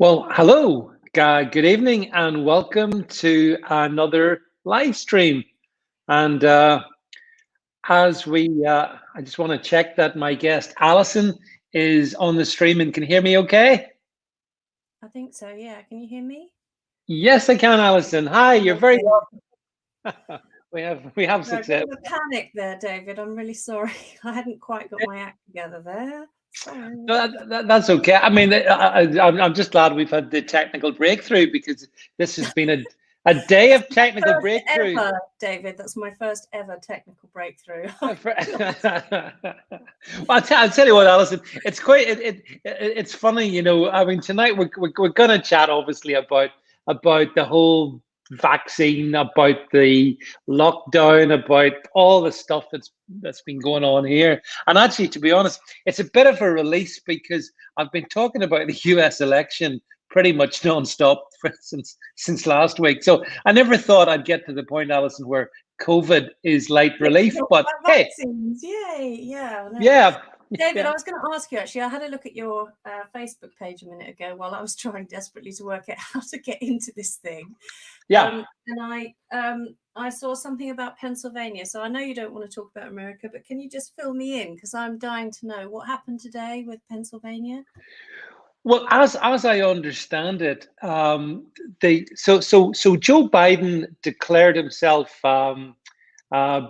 Well, hello, good evening, and welcome to another live stream. And I just want to check that my guest Alison is on the stream and can hear me okay? I think so, yeah. Can you hear me? Yes, I can, Alison. Hi, you're very Okay. welcome. we have Sorry, a success. bit of a panic there, David. I'm really sorry. I hadn't quite got my act together there. Sorry. No, that's okay. I mean, I'm just glad we've had the technical breakthrough because this has been a day of technical First breakthrough. ever, David. That's my first ever technical breakthrough. Well, I'll tell you what, Alison. It's quite it's funny, you know. I mean, tonight we're going to chat obviously about the whole vaccine, about the lockdown, about all the stuff that's been going on here. And actually, to be honest, it's a bit of a release because I've been talking about the U.S. election pretty much nonstop since last week. So I never thought I'd get to the point, Alison, where COVID is light relief. But hey, vaccines, yay, yeah. No. yeah, David, yeah. I was going to ask you actually. I had a look at your Facebook page a minute ago while I was trying desperately to work out how to get into this thing. Yeah. And I saw something about Pennsylvania. So I know you don't want to talk about America, but can you just fill me in because I'm dying to know what happened today with Pennsylvania? Well, as I understand it, so Joe Biden declared himself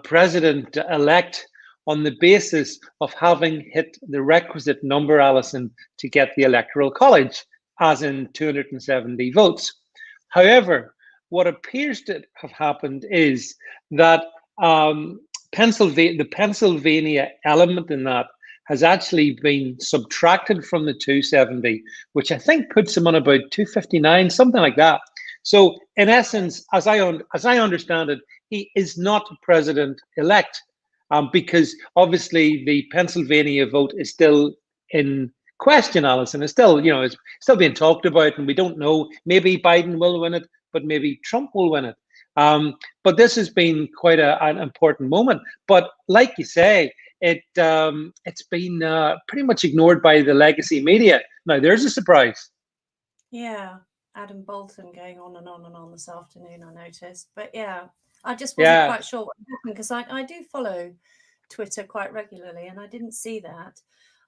president-elect on the basis of having hit the requisite number, Alison, to get the Electoral College, as in 270 votes. However, what appears to have happened is that the Pennsylvania element in that has actually been subtracted from the 270, which I think puts him on about 259, something like that. So, in essence, as I understand it, he is not president-elect, because obviously the Pennsylvania vote is still in question. Alison, is still, it's still being talked about, and we don't know. Maybe Biden will win it, but maybe Trump will win it. But this has been quite an important moment. But like you say, it's been pretty much ignored by the legacy media. Now, there's a surprise. Yeah, Adam Bolton going on and on and on this afternoon, I noticed. But yeah, I just wasn't quite sure what happened because I do follow Twitter quite regularly and I didn't see that.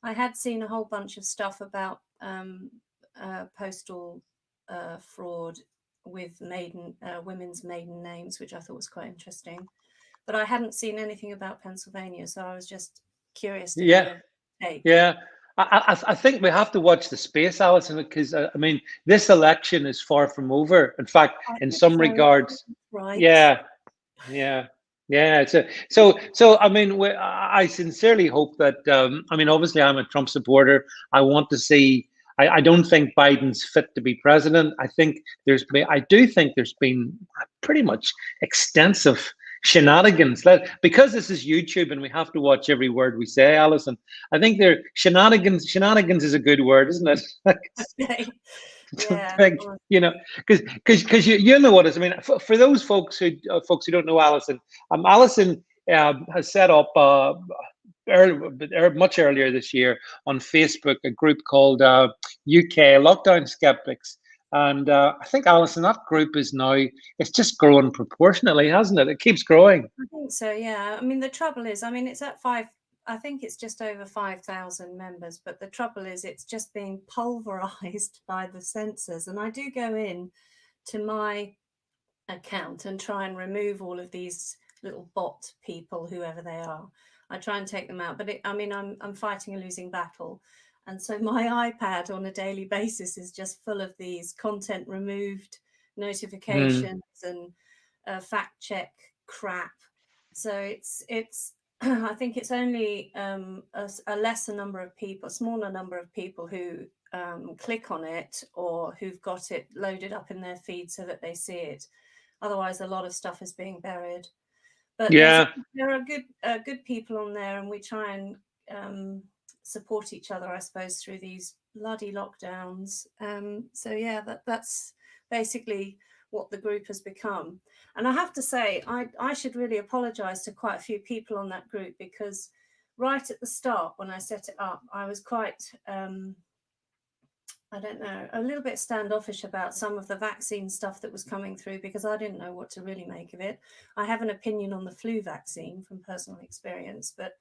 I had seen a whole bunch of stuff about postal fraud with women's maiden names, which I thought was quite interesting. But I hadn't seen anything about Pennsylvania, so I was just curious to hear your take. Yeah. I think we have to watch the space, Alison, because I mean, this election is far from over. In fact, in some regards, right? Yeah. So I mean, I sincerely hope that. I mean, obviously, I'm a Trump supporter. I want to see. I don't think Biden's fit to be president. I do think there's been pretty much extensive shenanigans. Because this is YouTube and we have to watch every word we say, Alison. I think there shenanigans. Shenanigans is a good word, isn't it? Okay. Yeah. Because you know what it is. I mean, for those folks who don't know Alison, Alison has set up much earlier this year on Facebook a group called UK Lockdown Sceptics. And I think, Alison, that group is now, it's just growing proportionately, hasn't it? It keeps growing. I think so, yeah. I mean, the trouble is, it's at I think it's just over 5,000 members, but the trouble is it's just being pulverized by the censors. And I do go in to my account and try and remove all of these little bot people, whoever they are. I try and take them out, but I'm fighting a losing battle. And so my iPad on a daily basis is just full of these content removed notifications and fact check crap. So it's I think it's only a lesser number of people, a smaller number of people who click on it or who've got it loaded up in their feed so that they see it. Otherwise, a lot of stuff is being buried. But there are good people on there, and we try and support each other, I suppose, through these bloody lockdowns. So yeah, that's basically what the group has become. And I have to say, I should really apologize to quite a few people on that group, because right at the start when I set it up, I was quite I don't know, a little bit standoffish about some of the vaccine stuff that was coming through because I didn't know what to really make of it. I have an opinion on the flu vaccine from personal experience, but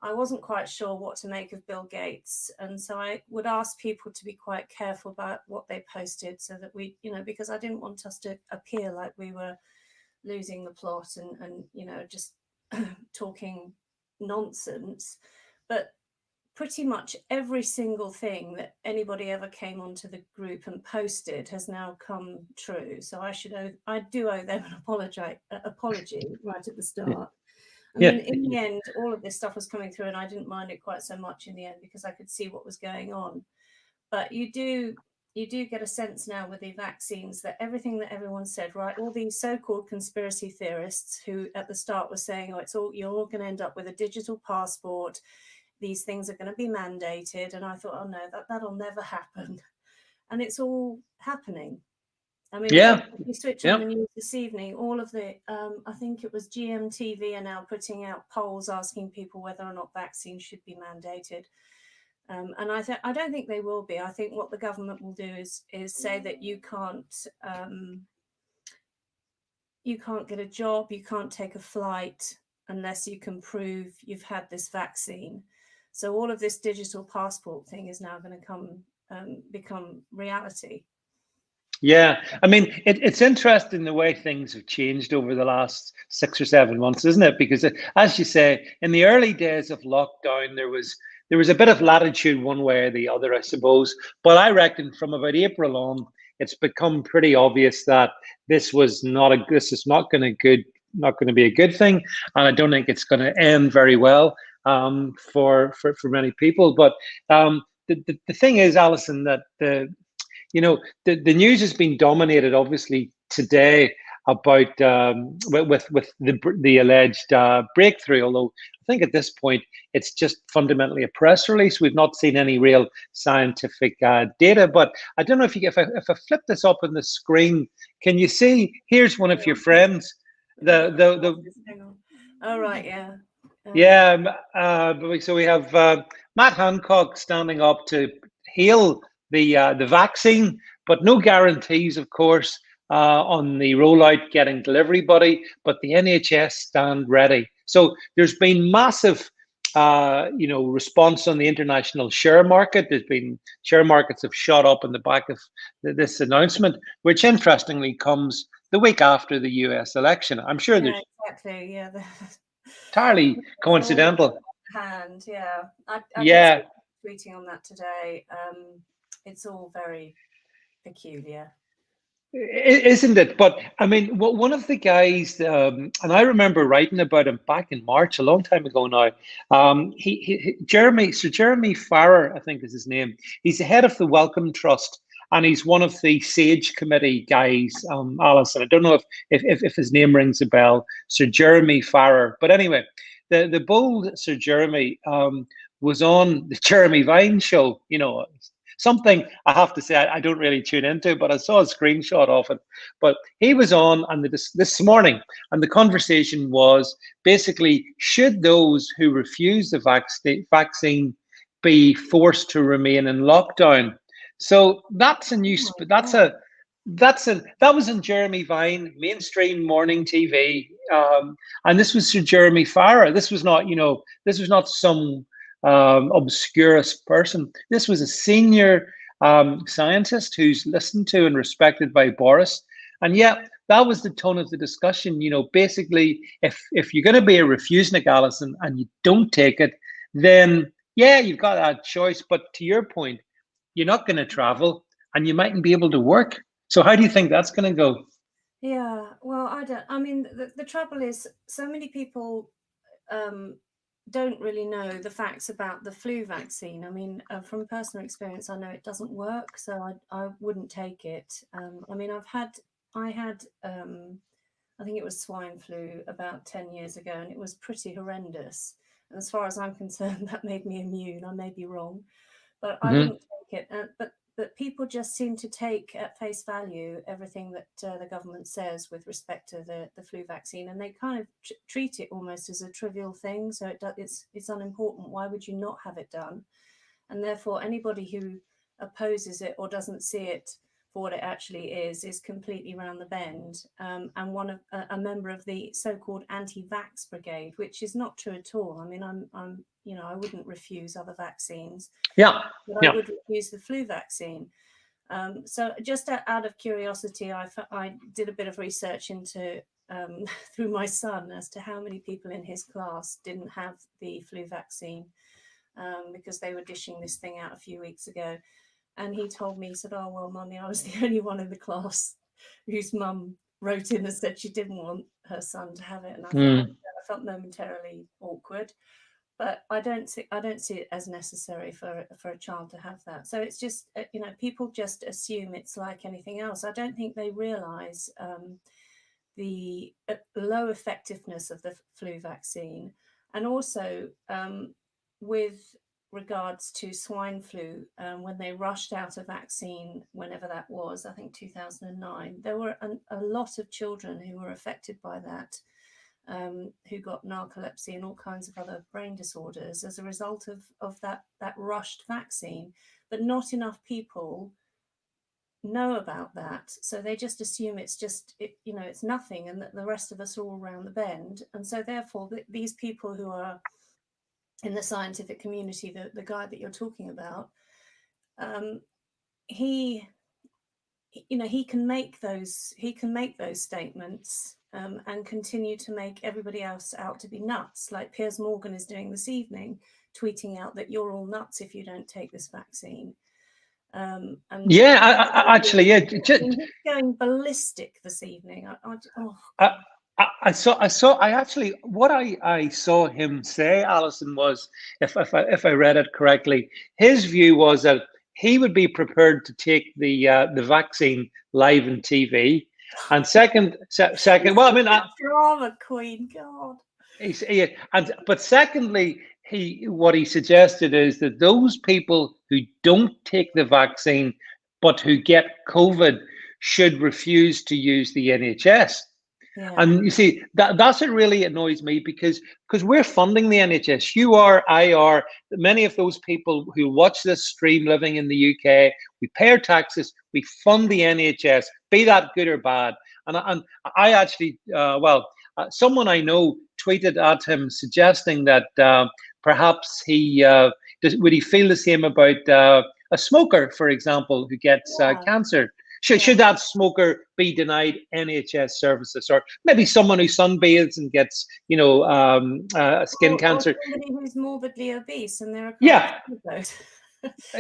I wasn't quite sure what to make of Bill Gates. And so I would ask people to be quite careful about what they posted so that we, because I didn't want us to appear like we were losing the plot and just talking nonsense. But pretty much every single thing that anybody ever came onto the group and posted has now come true. So I do owe them an apology right at the start. I mean, in the end, all of this stuff was coming through and I didn't mind it quite so much in the end because I could see what was going on. But you do get a sense now with the vaccines that everything that everyone said, right, all these so-called conspiracy theorists who at the start were saying, you're all going to end up with a digital passport, these things are going to be mandated. And I thought, oh no, that'll never happen. And it's all happening. I mean, if you switch on the news this evening, all of the, I think it was GMTV are now putting out polls asking people whether or not vaccines should be mandated. And I don't think they will be. I think what the government will do is say that you can't get a job, you can't take a flight unless you can prove you've had this vaccine. So all of this digital passport thing is now going to become reality. Yeah, I mean, it's interesting the way things have changed over the last 6 or 7 months, isn't it? Because as you say, in the early days of lockdown, there was a bit of latitude one way or the other, I suppose. But I reckon from about April on, it's become pretty obvious that this is not going to be a good thing, and I don't think it's going to end very well for many people. But the thing is, Alison, that the news has been dominated, obviously, today about with the alleged breakthrough. Although I think at this point it's just fundamentally a press release. We've not seen any real scientific data. But I don't know if I flip this up on the screen, can you see? Here's one of your friends. Oh right, yeah. So we have Matt Hancock standing up to hail the vaccine, but no guarantees, of course, on the rollout getting delivery buddy, but the NHS stand ready. So there's been massive response on the international share market. There's been share markets have shot up in the back of this announcement, which interestingly comes the week after the US election. I'm sure there's exactly, yeah. Entirely coincidental. I keep tweeting on that today. It's all very peculiar, isn't it? But I mean, one of the guys, and I remember writing about him back in March, a long time ago now. Sir Jeremy Farrer, I think is his name. He's the head of the Wellcome Trust, and he's one of the SAGE committee guys. Alison, I don't know if his name rings a bell. Sir Jeremy Farrer, but anyway, the bold Sir Jeremy was on the Jeremy Vine show. Something I have to say I don't really tune into, but I saw a screenshot of it. But he was on and this morning, and the conversation was basically, should those who refuse the vaccine be forced to remain in lockdown? So that's a new. That was in Jeremy Vine, mainstream morning TV, and this was Sir Jeremy Farrer. This was not some obscurus person. This was a senior scientist who's listened to and respected by Boris, and yet that was the tone of the discussion. Basically, if you're going to be a refusenik, Alison, and you don't take it, then yeah, you've got that choice. But to your point, you're not going to travel, and you mightn't be able to work. So how do you think that's going to go? Yeah, well, I mean, the trouble is so many people don't really know the facts about the flu vaccine. I mean, from personal experience, I know it doesn't work, so I wouldn't take it. I mean, I had I think it was swine flu about 10 years ago, and it was pretty horrendous. And as far as I'm concerned, that made me immune. I may be wrong, but I wouldn't take it. But people just seem to take at face value everything that the government says with respect to the flu vaccine, and they kind of treat it almost as a trivial thing. So it's unimportant. Why would you not have it done? And therefore, anybody who opposes it or doesn't see it for what it actually is completely round the bend, and a member of the so-called anti-vax brigade, which is not true at all. I mean, I'm I wouldn't refuse other vaccines, Yeah, but I would refuse the flu vaccine. So just out of curiosity, I did a bit of research into through my son as to how many people in his class didn't have the flu vaccine, because they were dishing this thing out a few weeks ago. And he told me, he said, "Oh, well, Mummy, I was the only one in the class whose mum wrote in and said she didn't want her son to have it." And I felt momentarily awkward, but I don't see it as necessary for a child to have that. So it's just, people just assume it's like anything else. I don't think they realise the low effectiveness of the flu vaccine, and also with regards to swine flu, when they rushed out a vaccine, whenever that was, I think 2009, there were a lot of children who were affected by that, who got narcolepsy and all kinds of other brain disorders as a result of that rushed vaccine. But not enough people know about that, so they just assume it's it's nothing, and that the rest of us are all around the bend. And so therefore these people who are in the scientific community, the guy that you're talking about, he can make those statements, and continue to make everybody else out to be nuts, like Piers Morgan is doing this evening, tweeting out that you're all nuts if you don't take this vaccine. And actually, yeah. he's going ballistic this evening. I actually, what I saw him say, Alison, was, if I read it correctly, his view was that he would be prepared to take the vaccine live on TV, and second, well, I mean, drama queen, God. But secondly, what he suggested is that those people who don't take the vaccine but who get COVID should refuse to use the NHS. Yeah. And you see, that's what really annoys me, because we're funding the NHS. You are, I are, many of those people who watch this stream living in the UK, we pay our taxes, we fund the NHS, be that good or bad. And I actually, someone I know tweeted at him suggesting that perhaps would he feel the same about a smoker, for example, who gets cancer. Should that smoker be denied NHS services, or maybe someone who sunbathes and gets, skin cancer? Or somebody who's morbidly obese, and there are those.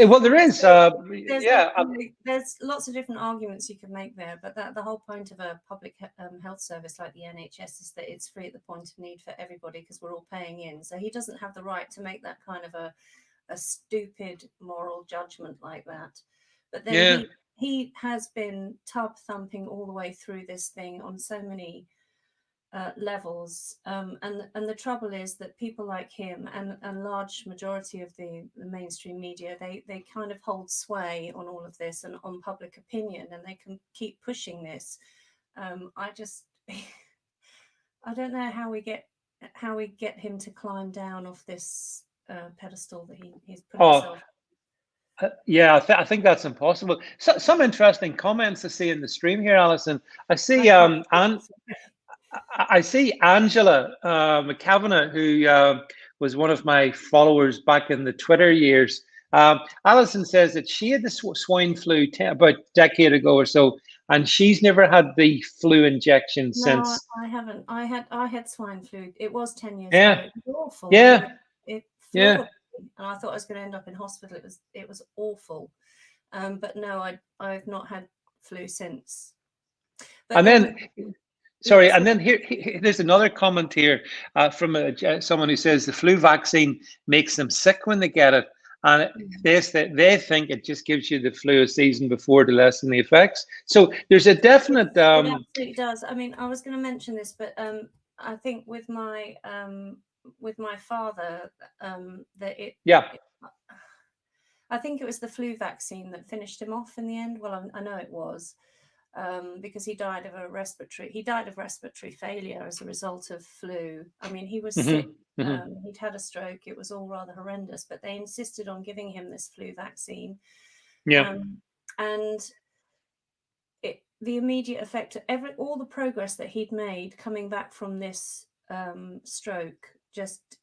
Well, there is. There's lots of different arguments you can make there, but the whole point of a public health service like the NHS is that it's free at the point of need for everybody, because we're all paying in. So he doesn't have the right to make that kind of a stupid moral judgment like that. But then he has been tub thumping all the way through this thing on so many levels, and the trouble is that people like him and large majority of the mainstream media, they kind of hold sway on all of this and on public opinion, and they can keep pushing this. I don't know how we get him to climb down off this pedestal that he's put himself. I think that's impossible. So, some interesting comments I see in the stream here, Alison. I see I see Angela McKavanagh, who was one of my followers back in the Twitter years. Alison says that she had the swine flu about a decade ago or so, and she's never had the flu injection since. No, I haven't. I had swine flu. It was 10 years ago. It was awful. Yeah. It floored me, and I thought I was going to end up in hospital. It was awful. But no, I've not had flu since. But and then sorry, and then here there's another comment here from someone who says the flu vaccine makes them sick when they get it, and they think it just gives you the flu a season before to lessen the effects. So there's a definite. It absolutely does. I mean, I was going to mention this, but I think with my father, I think it was the flu vaccine that finished him off in the end. Well, I know it was. Because he died of respiratory failure as a result of flu. I mean, he was sick. He'd had a stroke. It was all rather horrendous, but they insisted on giving him this flu vaccine. Yeah. And the immediate effect of all the progress that he'd made coming back from this stroke, just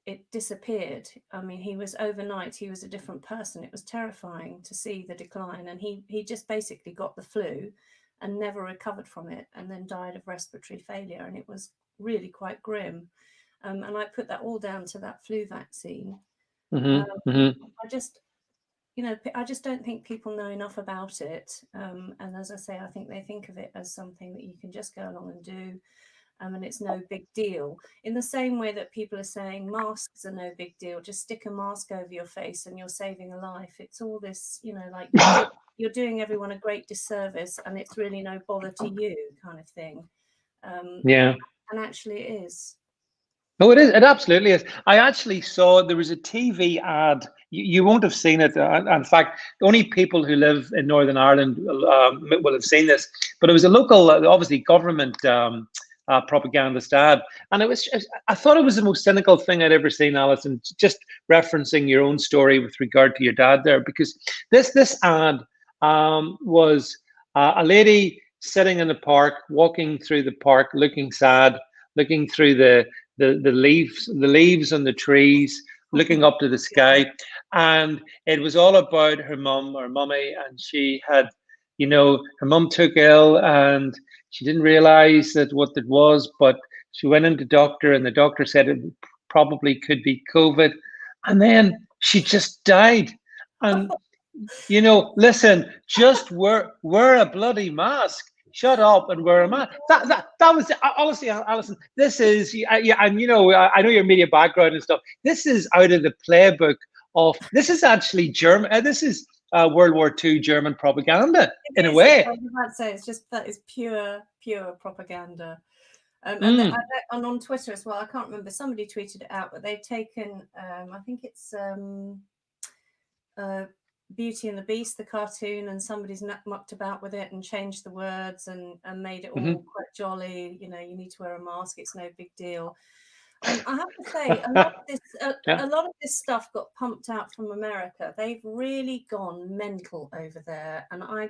it disappeared. I mean, he was overnight, he was a different person. It was terrifying to see the decline, and he just basically got the flu and never recovered from it, and then died of respiratory failure, and it was really quite grim. And I put that all down to that flu vaccine. I just, I just don't think people know enough about it. And as I say, I think they think of it as something that you can just go along and do. And it's no big deal. In the same way that people are saying masks are no big deal, just stick a mask over your face and you're saving a life. It's all this, like you're doing everyone a great disservice, and it's really no bother to you kind of thing. Yeah. And actually it is. No, it is. It absolutely is. I actually saw there was a TV ad. You won't have seen it. In fact, only people who live in Northern Ireland will have seen this. But it was a local, obviously, government propagandist ad, and I thought it was the most cynical thing I'd ever seen, Alison. Just referencing your own story with regard to your dad there, because this ad was a lady sitting in the park, walking through the park, looking sad, looking through the leaves on the trees, looking up to the sky. And it was all about her mum or mummy. And she had, her mum took ill and she didn't realize that what it was, but she went into doctor and the doctor said it probably could be COVID. And then she just died. And, listen, just wear a bloody mask. Shut up and wear a mask. That was honestly, Alison. This is yeah, and I know your media background and stuff. This is out of the playbook of. This is actually German. This is World War II German propaganda in a way. I was about to say it's just that is pure propaganda. And on Twitter as well. I can't remember. Somebody tweeted it out, but they've taken. I think it's. Beauty and the Beast, the cartoon, and somebody's mucked about with it and changed the words and made it all quite jolly. You need to wear a mask. It's no big deal. I have to say, a lot of this stuff got pumped out from America. They've really gone mental over there. And I,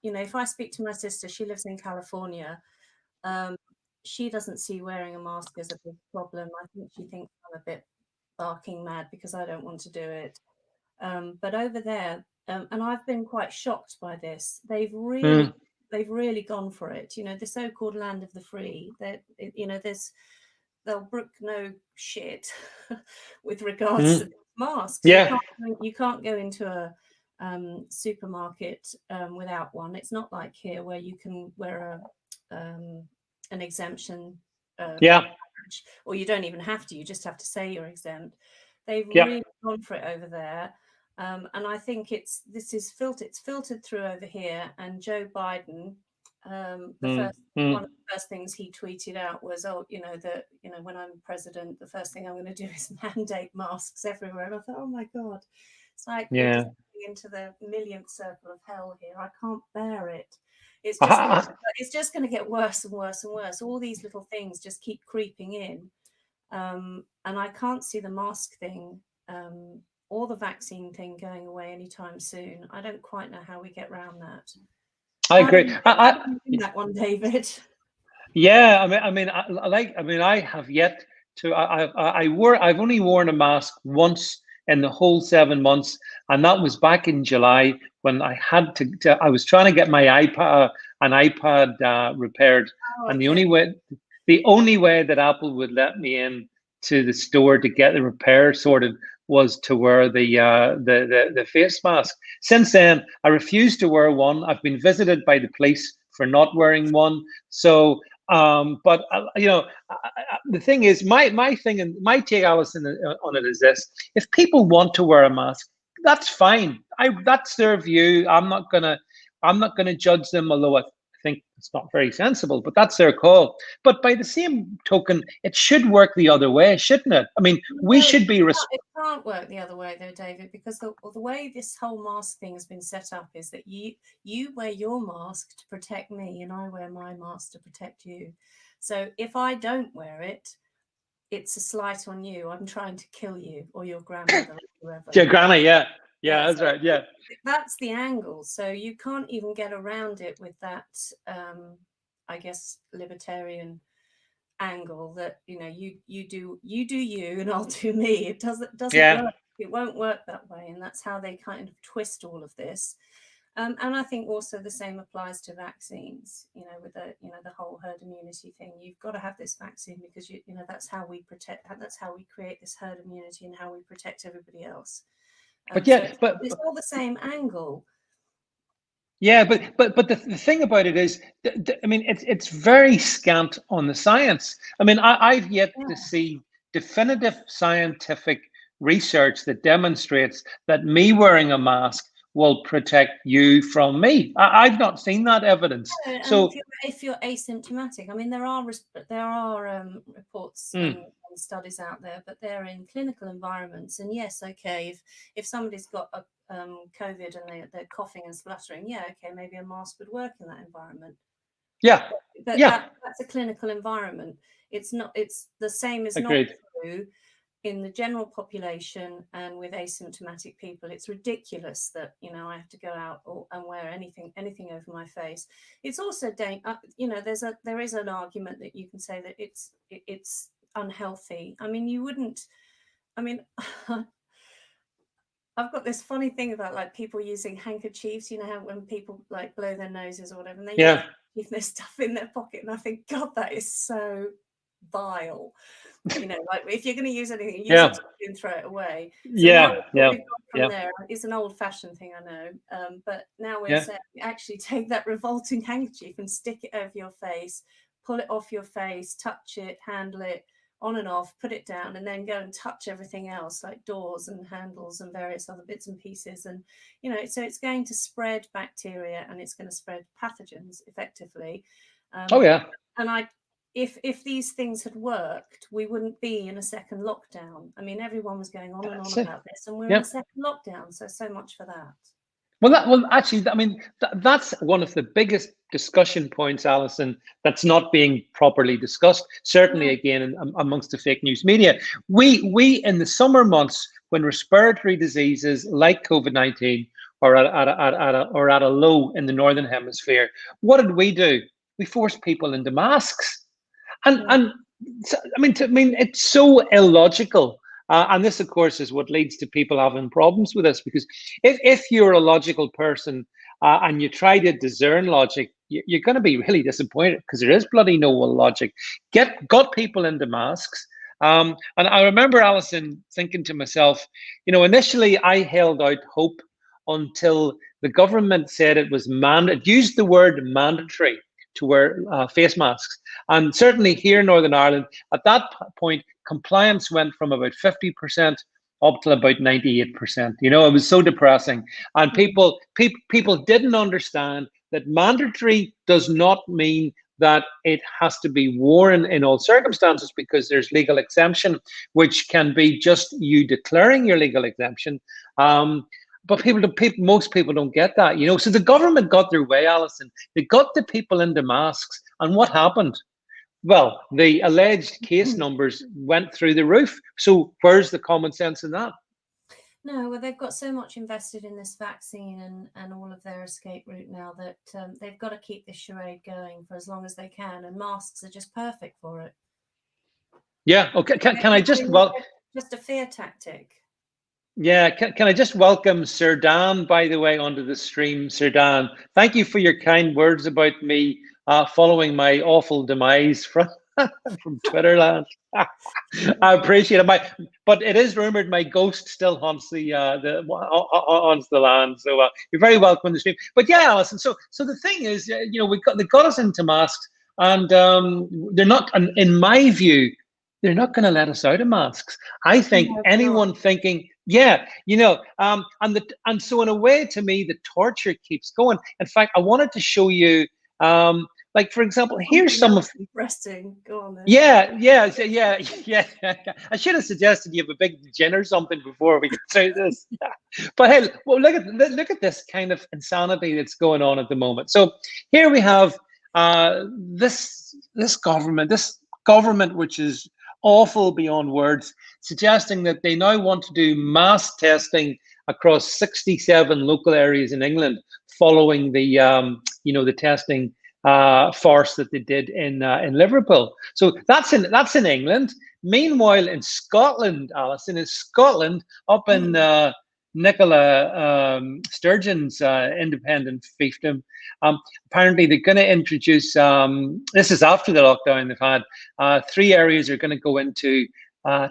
if I speak to my sister, she lives in California. She doesn't see wearing a mask as a big problem. I think she thinks I'm a bit barking mad because I don't want to do it. But over there, and I've been quite shocked by this. They've really gone for it. The so-called land of the free. That they'll brook no shit with regards to masks. Yeah, you can't go into a supermarket without one. It's not like here where you can wear an exemption. Or you don't even have to. You just have to say you're exempt. They've really gone for it over there. And I think it's filtered through over here. And Joe Biden, one of the first things he tweeted out was, when I'm president, the first thing I'm going to do is mandate masks everywhere. And I thought, oh my God, it's like we're just into the millionth circle of hell here. I can't bear it. It's just going to get worse and worse and worse. All these little things just keep creeping in. And I can't see the mask thing or the vaccine thing going away anytime soon. I don't quite know how we get around that. I agree. That one, David. Yeah, I have yet to. I've only worn a mask once in the whole 7 months, and that was back in July when I had to. I was trying to get my iPad repaired, and the only way that Apple would let me in to the store to get the repair sorted was to wear the face mask. Since then, I refuse to wear one. I've been visited by the police for not wearing one. So, but the thing is, my thing and my take, Alison, on it is this: if people want to wear a mask, that's fine. That's their view. I'm not gonna judge them, although I think it's not very sensible, but that's their call. But by the same token, it should work the other way, shouldn't it? I mean, we should be. It can't work the other way, though, David, because the way this whole mask thing has been set up is that you wear your mask to protect me, and I wear my mask to protect you. So if I don't wear it, it's a slight on you. I'm trying to kill you or your grandmother or whoever. Your granny, yeah. Yeah, that's so right. Yeah. that's the angle. So you can't even get around it with that, I guess, libertarian angle that, you know, you do you and I'll do me. It doesn't Yeah. work. It won't work that way, and that's how they kind of twist all of this. And I think also the same applies to vaccines. You know, with the whole herd immunity thing. You've got to have this vaccine because you know that's how we protect. That's how we create this herd immunity and how we protect everybody else. But So yeah, but it's all the same angle. yeah, but the thing about it is, I mean, it's very scant on the science. I mean, I've yet to Yeah. see definitive scientific research that demonstrates that me wearing a mask will protect you from me. I've not seen that evidence. And So, if you're asymptomatic, I mean, there are reports and studies out there, but they're in clinical environments. And yes, okay, if somebody's got a COVID and they're coughing and spluttering, yeah, okay, maybe a mask would work in that environment. yeah, But yeah, that's a clinical environment. It's not. It's the same as not agreed. true in the general population and with asymptomatic people. It's ridiculous that, you know, I have to go out and wear anything over my face. It's also you know, there is an argument that you can say that it's unhealthy. I mean, you wouldn't. I mean, I've got this funny thing about like people using handkerchiefs. You know how when people like blow their noses or whatever, and they use Yeah, keep their stuff in their pocket, and I think, God, that is so vile. You know, like if you're going to use anything, use yeah, it and throw it away. So now yeah, what yeah, we've gone from yeah, there, it's an old-fashioned thing, I know, but now we're yeah. saying actually take that revolting handkerchief and stick it over your face, pull it off your face, touch it, handle it, on and off, put it down, and then go and touch everything else like doors and handles and various other bits and pieces. And, you know, so it's going to spread bacteria and it's going to spread pathogens effectively. Oh yeah. And if these things had worked, we wouldn't be in a second lockdown. I mean, everyone was going on and on That's it. about this, and we're in Yeah. a second lockdown. So much for that. Well, actually, I mean, that's one of the biggest discussion points, Alison, that's not being properly discussed. Certainly, Yeah. again, amongst the fake news media, we in the summer months when respiratory diseases like COVID-19 are at a low in the northern hemisphere, what did we do? We forced people into masks, Yeah. and I mean, it's so illogical. And this, of course, is what leads to people having problems with this. Because if you're a logical person and you try to discern logic, you're going to be really disappointed because there is bloody no logic. Got people into masks. And I remember, Alison, thinking to myself, you know, initially I held out hope until the government said it was used the word mandatory to wear face masks. And certainly here in Northern Ireland, at that point, compliance went from about 50% up to about 98%. You know, it was so depressing. And people didn't understand that mandatory does not mean that it has to be worn in all circumstances, because there's legal exemption, which can be just you declaring your legal exemption. But most people don't get that, you know. So the government got their way, Alison. They got the people into masks, and what happened? Well, the alleged case numbers went through the roof. So where's the common sense in that? No, well, they've got so much invested in this vaccine and all of their escape route now that they've got to keep this charade going for as long as they can, and masks are just perfect for it. Yeah. Okay. Can I just just a fear tactic? Yeah. Can I just welcome Sir Dan, by the way, onto the stream? Sir Dan, thank you for your kind words about me following my awful demise from from Twitterland. I appreciate it. But it is rumored my ghost still haunts haunts the land. So you're very welcome on the stream. But yeah, Alison. So the thing is, you know, they got us into masks, and they're not. In my view, they're not going to let us out of masks. I think No, anyone thinking, yeah, you know, and so in a way, to me, the torture keeps going. In fact, I wanted to show you. Like, for example, here's some of. Interesting. Go on then. Yeah. I should have suggested you have a big gin or something before we get through this. But hey, well, look at this kind of insanity that's going on at the moment. So here we have this government which is awful beyond words, suggesting that they now want to do mass testing across 67 local areas in England, following the the testing farce that they did in Liverpool. So that's in England. Meanwhile, in Scotland, Alison, in Scotland, up in Nicola Sturgeon's independent fiefdom, apparently they're going to introduce, this is after the lockdown they've had, 3 areas are going to go into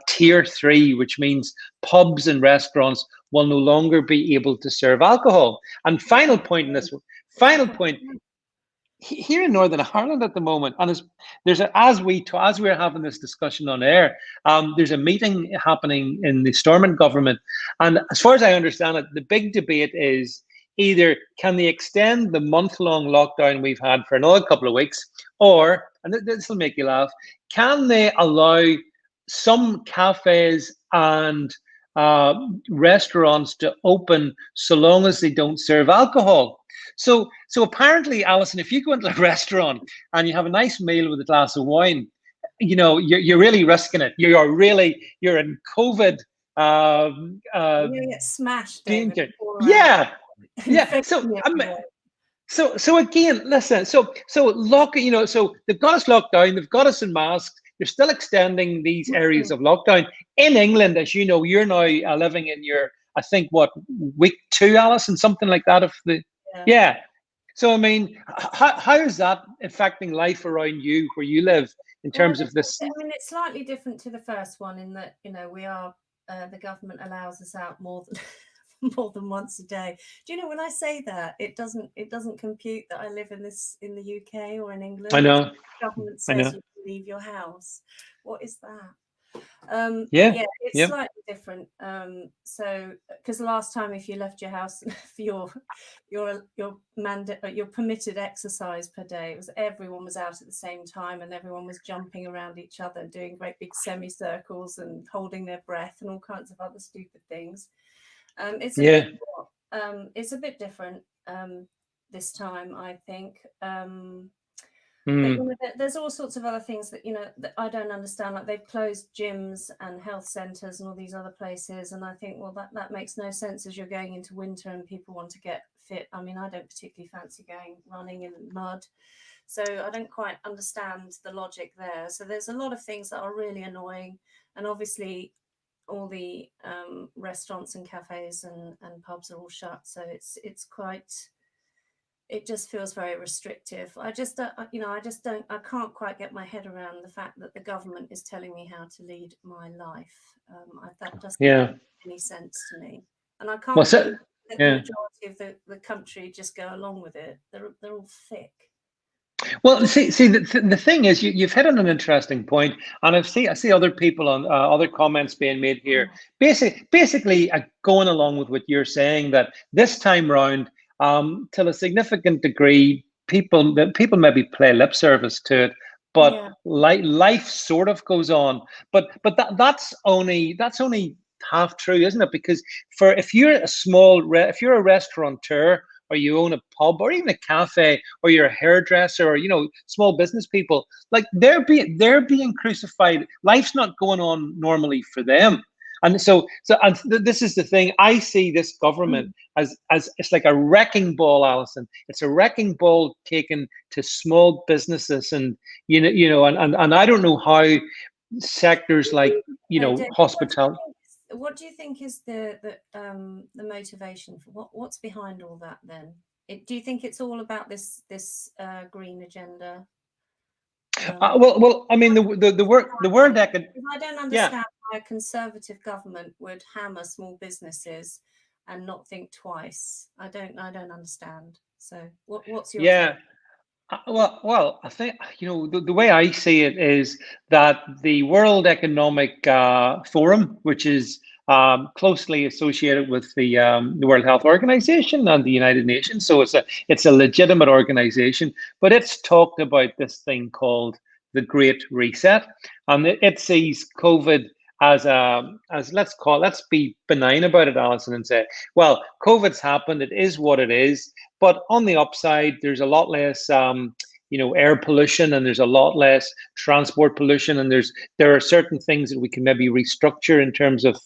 tier 3, which means pubs and restaurants will no longer be able to serve alcohol. And final point in this one, final point, here in Northern Ireland at the moment, and as we're having this discussion on air, there's a meeting happening in the Stormont government, and as far as I understand it, the big debate is either can they extend the month-long lockdown we've had for another couple of weeks, or, and this will make you laugh, can they allow some cafes and restaurants to open so long as they don't serve alcohol. So apparently, Alison, if you go into a restaurant and you have a nice meal with a glass of wine, you're really risking it. You're in COVID. You get smashed. Danger. Yeah. So again, listen. So so they've got us locked down. They've got us in masks. They're still extending these areas of lockdown in England. As you know, you're now living in your, I think, week 2, Alison, something like that. Yeah. So I mean, how is that affecting life around you where you live in terms of this? I mean, it's slightly different to the first one in that we are the government allows us out more than once a day. Do you know, when I say that, it doesn't compute that I live in the UK or in England. I know. The government says you can leave your house. What is that? It's slightly different. So because the last time, if you left your house for your permitted exercise per day, everyone was out at the same time, and everyone was jumping around each other, doing great big semicircles and holding their breath and all kinds of other stupid things. It's a bit different this time, I think. But there's all sorts of other things that that I don't understand. Like, they've closed gyms and health centres and all these other places, and I think, well, that makes no sense as you're going into winter and people want to get fit. I mean, I don't particularly fancy going running in mud, so I don't quite understand the logic there. So there's a lot of things that are really annoying, and obviously all the restaurants and cafes and pubs are all shut, so it's quite. It just feels very restrictive. I can't quite get my head around the fact that the government is telling me how to lead my life. That doesn't make any sense to me, and I can't believe that the majority of the country just go along with it. They're all thick. Well, see, the thing is, you've hit on an interesting point, and I see other people on other comments being made here. Basically, going along with what you're saying, that this time round, to a significant degree, people maybe play lip service to it, but life sort of goes on. But that's only half true, isn't it? Because if you're a restaurateur, or you own a pub, or even a cafe, or you're a hairdresser, or small business people, like they're being crucified. Life's not going on normally for them. And so this is the thing. I see this government as it's like a wrecking ball, Alison. It's a wrecking ball taken to small businesses, and and I don't know how sectors like hospitality. What do you think is the motivation for what's behind all that then? Do you think it's all about this green agenda? Well, I mean, the World Economic. I don't understand why a Conservative government would hammer small businesses and not think twice. I don't understand. So what's your take? Well, I think the way I see it is that the World Economic Forum, which is closely associated with the World Health Organization and the United Nations, so it's a legitimate organization, but it's talked about this thing called the Great Reset, and it sees COVID as let's be benign about it, Alison, and say, well, COVID's happened. It is what it is. But on the upside, there's a lot less, air pollution, and there's a lot less transport pollution, and there are certain things that we can maybe restructure in terms of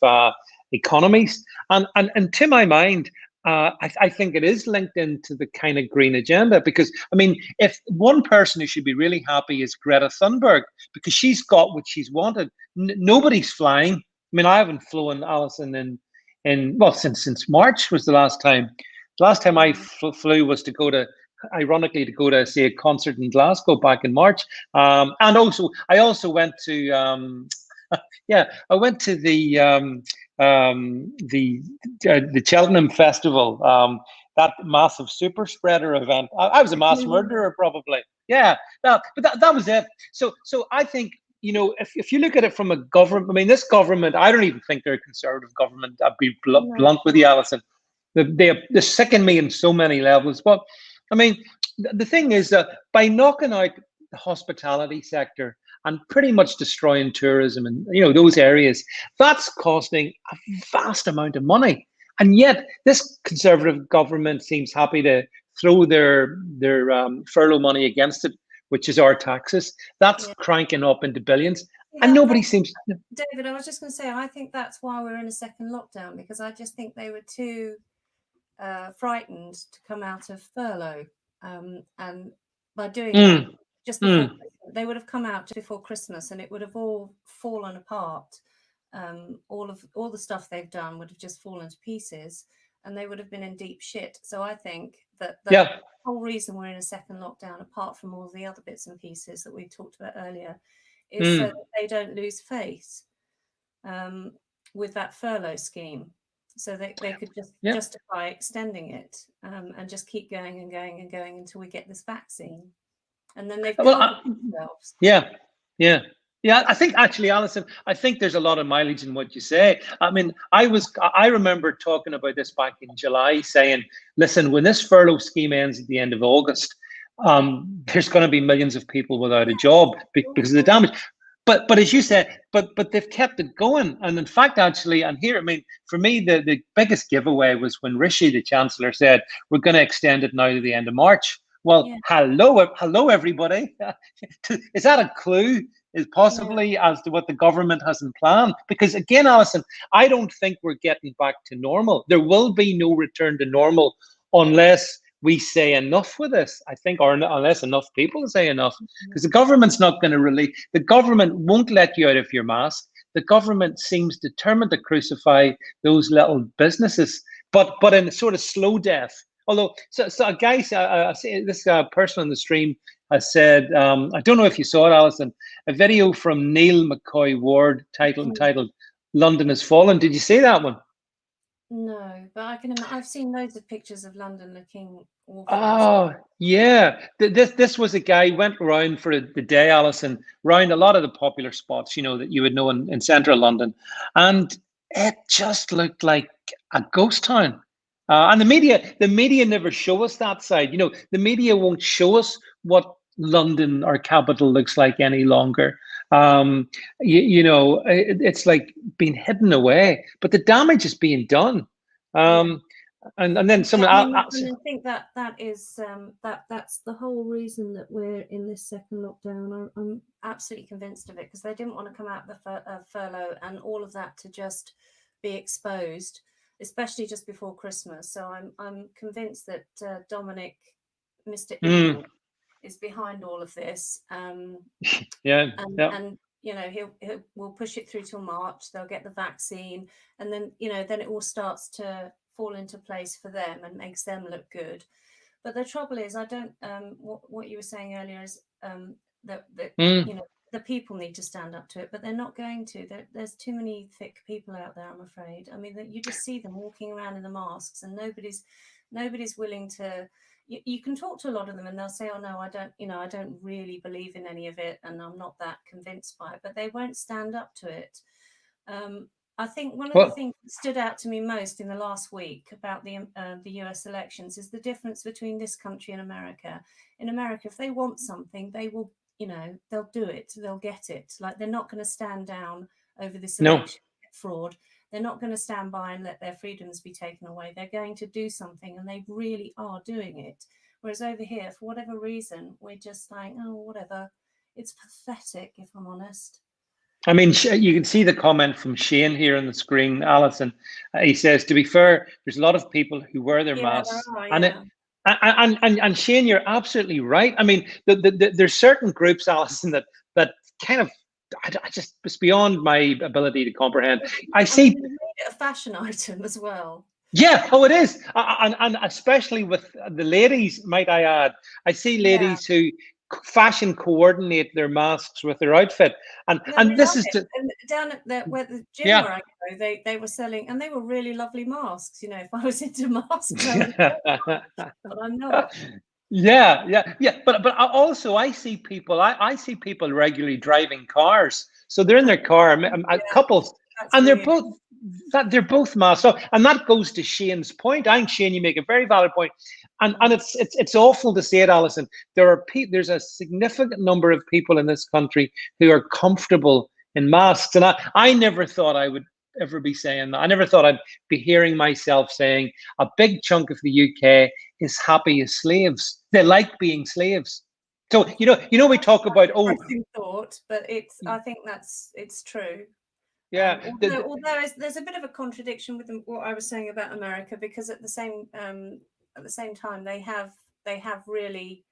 economies. And to my mind, I think it is linked into the kind of green agenda, because, I mean, if one person who should be really happy is Greta Thunberg, because she's got what she's wanted. Nobody's flying. I mean, I haven't flown, Alison, in well, since March was the last time. The last time I flew was to go to, ironically, to go to see a concert in Glasgow back in March. And also, I also went to, yeah, I went to the Cheltenham Festival, that massive super spreader event. I was a mass murderer, probably. Yeah, but that was it. So I think, if you look at it from a government, I mean, this government, I don't even think they're a conservative government. I'd be blunt with you, Alison. They sicken me in so many levels. But I mean, the thing is that by knocking out the hospitality sector and pretty much destroying tourism and those areas, that's costing a vast amount of money. And yet this conservative government seems happy to throw their furlough money against it, which is our taxes. That's cranking up into billions. And nobody seems. David, I was just going to say, I think that's why we're in a second lockdown, because I just think they were too frightened to come out of furlough. And by doing that, just before they would have come out just before Christmas, and it would have all fallen apart. All the stuff they've done would have just fallen to pieces, and they would have been in deep shit. So I think that the whole reason we're in a second lockdown, apart from all the other bits and pieces that we talked about earlier, is so that they don't lose faith with that furlough scheme, so that they could just justify extending it and just keep going and going and going until we get this vaccine. And then they've themselves. Yeah, I think actually, Alison, I think there's a lot of mileage in what you say. I mean, I remember talking about this back in July, saying, listen, when this furlough scheme ends at the end of August, there's going to be millions of people without a job because of the damage. But as you said, but they've kept it going. And in fact, actually, and here, I mean, for me, the biggest giveaway was when Rishi, the Chancellor, said, we're going to extend it now to the end of March. Well, hello, everybody. Is that a clue? Is possibly as to what the government has in plan? Because again, Alison, I don't think we're getting back to normal. There will be no return to normal unless we say enough with this, I think, or unless enough people say enough. Because the government's not going to release. The government won't let you out of your mask. The government seems determined to crucify those little businesses, but in a sort of slow death. Although, so a guy, this person on the stream has said, I don't know if you saw it, Alison, a video from Neil McCoy Ward titled "London Has Fallen." Did you see that one? No, but I've seen loads of pictures of London looking awful. Oh, yeah. This was a guy who went around for the day, Alison, around a lot of the popular spots, that you would know in central London. And it just looked like a ghost town. And the media never show us that side. The media won't show us what London, our capital, looks like any longer. It's like being hidden away, but the damage is being done. And then someone. I think that is that's the whole reason that we're in this second lockdown. I'm absolutely convinced of it, because they didn't want to come out the furlough and all of that to just be exposed, especially just before Christmas. So I'm convinced that Dominic, Mr. Evil, is behind all of this. And we'll push it through till March. They'll get the vaccine, and then then it all starts to fall into place for them and makes them look good. But the trouble is, I don't. What you were saying earlier is that the people need to stand up to it, but they're not going to. There's too many thick people out there, I'm afraid. I mean, you just see them walking around in the masks, and nobody's willing to. You can talk to a lot of them, and they'll say, "Oh no, I don't really believe in any of it, and I'm not that convinced by it." But they won't stand up to it. I think one of the things that stood out to me most in the last week about the US elections is the difference between this country and America. In America, if they want something, they will, they'll do it, they'll get it. Like, they're not going to stand down over this election fraud. They're not going to stand by and let their freedoms be taken away. They're going to do something, and they really are doing it. Whereas over here, for whatever reason, we're just like, oh, whatever. It's pathetic, if I'm honest. I mean, you can see the comment from Shane here on the screen, Alison. He says, to be fair, there's a lot of people who wear their Yeah, there masks, are. and it, Yeah. and Shane, you're absolutely right. I mean, there's certain groups, Alison, that kind of, I just, it's beyond my ability to comprehend. I I mean, see. they made it a fashion item as well. Yeah, oh, it is, and especially with the ladies, might I add. I see Yeah. ladies who fashion coordinate their masks with their outfit, Yeah, and they this love is it. to, And down at where the gym yeah. where I go, they were selling, and they were really lovely masks. You know, if I was into masks, I would have bought one, but I'm not. Yeah, yeah, yeah. But also I see people. I see people regularly driving cars. So they're in their car, Yeah, couples, that's and really they're both masked. So, and that goes to Shane's point. I think Shane, you make a very valid point, and it's awful to say it, Alison. There's a significant number of people in this country who are comfortable in masks, and I never thought I would ever be saying that. I never thought I'd be hearing myself saying a big chunk of the UK is happy as slaves. They like being slaves. So we talk about, oh, depressing thought, but I think it's true. yeah, Although there's a bit of a contradiction with what I was saying about America, because at the same time they have really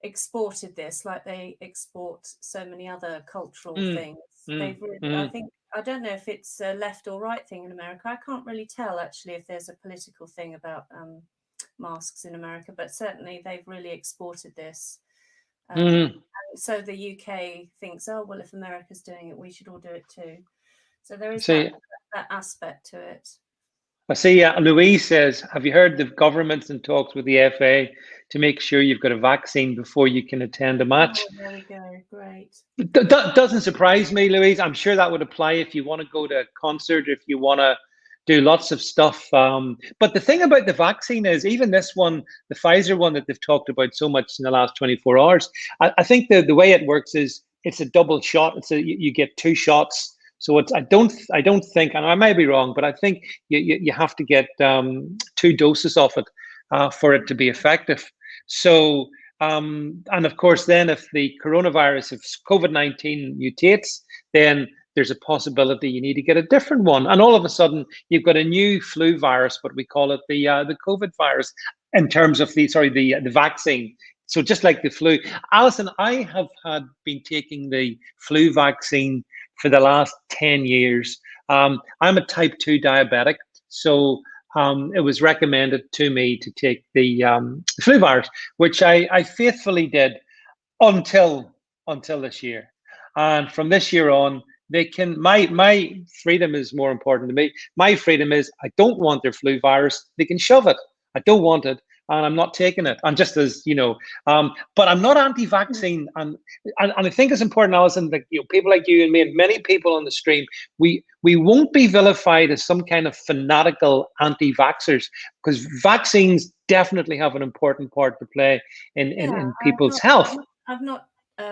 exported this, like they export so many other cultural mm, things. mm, They've really, mm, I don't know if it's a left or right thing in America. I can't really tell actually if there's a political thing about masks in America, but certainly they've really exported this. mm. So the UK thinks, oh well, if America's doing it, we should all do it too. So there is See, that aspect to it. I see. Louise says, "Have you heard the government's in talks with the FA to make sure you've got a vaccine before you can attend a match?" Oh, there we go. Great. That doesn't surprise me, Louise. I'm sure that would apply if you want to go to a concert, if you want to do lots of stuff. But the thing about the vaccine is, even this one, the Pfizer one that they've talked about so much in the last 24 hours, I think the way it works is it's a double shot. You get two shots. So I don't think, and I may be wrong, but I think you have to get two doses of it for it to be effective. So and of course, then if the coronavirus, if COVID-19 mutates, then there's a possibility you need to get a different one. And all of a sudden, you've got a new flu virus, but we call it the COVID virus in terms of the vaccine. So just like the flu, Alison, I have been taking the flu vaccine for the last 10 years. I'm a type 2 diabetic, so it was recommended to me to take the flu virus, which I faithfully did until this year. And from this year on, they can my freedom is more important to me. My freedom is I don't want their flu virus. They can shove it. I don't want it, and I'm not taking it. I'm just as but I'm not anti-vaccine, and I think it's important, Alison, that people like you and me and many people on the stream, we won't be vilified as some kind of fanatical anti-vaxxers, because vaccines definitely have an important part to play in Yeah, people's health. I've not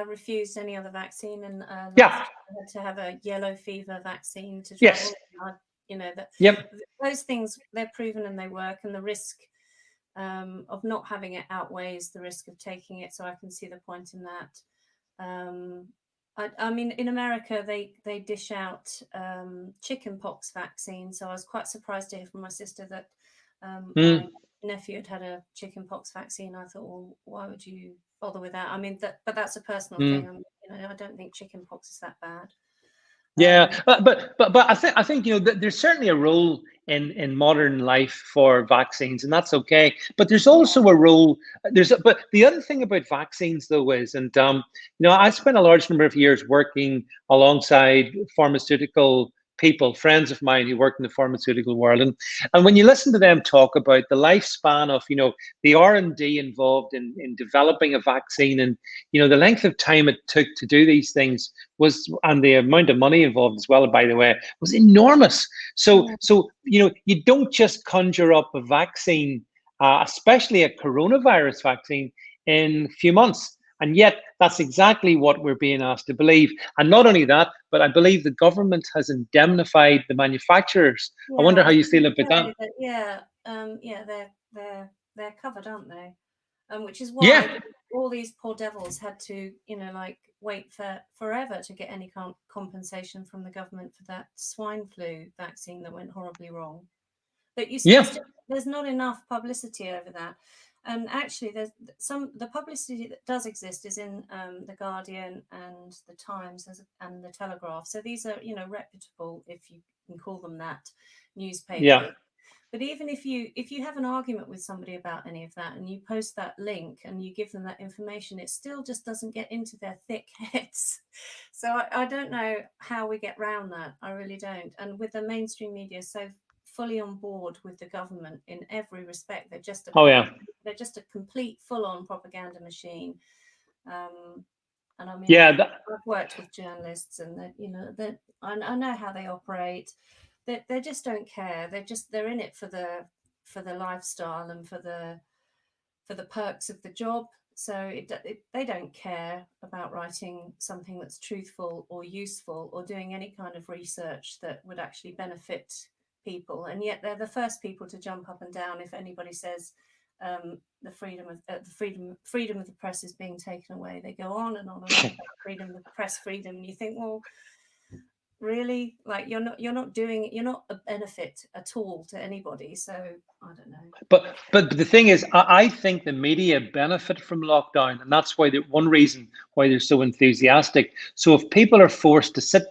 refused any other vaccine, and last Yeah. year I had to have a yellow fever vaccine to Yes. travel. That Yep. those things, they're proven and they work, and the risk of not having it outweighs the risk of taking it. So I can see the point in that. I mean, in America, they dish out chicken pox vaccine. So I was quite surprised to hear from my sister that my nephew had a chicken pox vaccine. I thought, well, why would you bother with that? I mean, but that's a personal thing. I don't think chicken pox is that bad. Yeah, but I think there's certainly a role in modern life for vaccines, and that's okay. But there's also a role. But the other thing about vaccines, though, is, and I spent a large number of years working alongside pharmaceutical people, friends of mine who work in the pharmaceutical world, and when you listen to them talk about the lifespan of the R&D involved in developing a vaccine, and the length of time it took to do these things and the amount of money involved as well, by the way, was enormous. So you don't just conjure up a vaccine, especially a coronavirus vaccine, in a few months. And yet that's exactly what we're being asked to believe. And not only that, but I believe the government has indemnified the manufacturers. I wonder how you feel about that. Yeah, they're covered, aren't they? which is why all these poor devils had to, like wait for forever to get any compensation from the government for that swine flu vaccine that went horribly wrong. But you see, there's not enough publicity over that. And actually, the publicity that does exist is in the Guardian and the Times and the Telegraph. So these are, reputable, if you can call them that, newspapers. Yeah. But even if you have an argument with somebody about any of that and you post that link and you give them that information, it still just doesn't get into their thick heads. So I don't know how we get round that. I really don't. And with the mainstream media so fully on board with the government in every respect, they're just they're just a complete full-on propaganda machine. And I mean, I've worked with journalists, and I know how they operate. They just don't care. They're in it for the lifestyle and for the perks of the job. So they don't care about writing something that's truthful or useful or doing any kind of research that would actually benefit people. And yet they're the first people to jump up and down if anybody says the freedom of the press is being taken away. They go on and on and on about freedom of press, freedom. And you think, well, really, like you're not a benefit at all to anybody. So I don't know. But the thing is, I think the media benefit from lockdown, and that's why one reason why they're so enthusiastic. So if people are forced to sit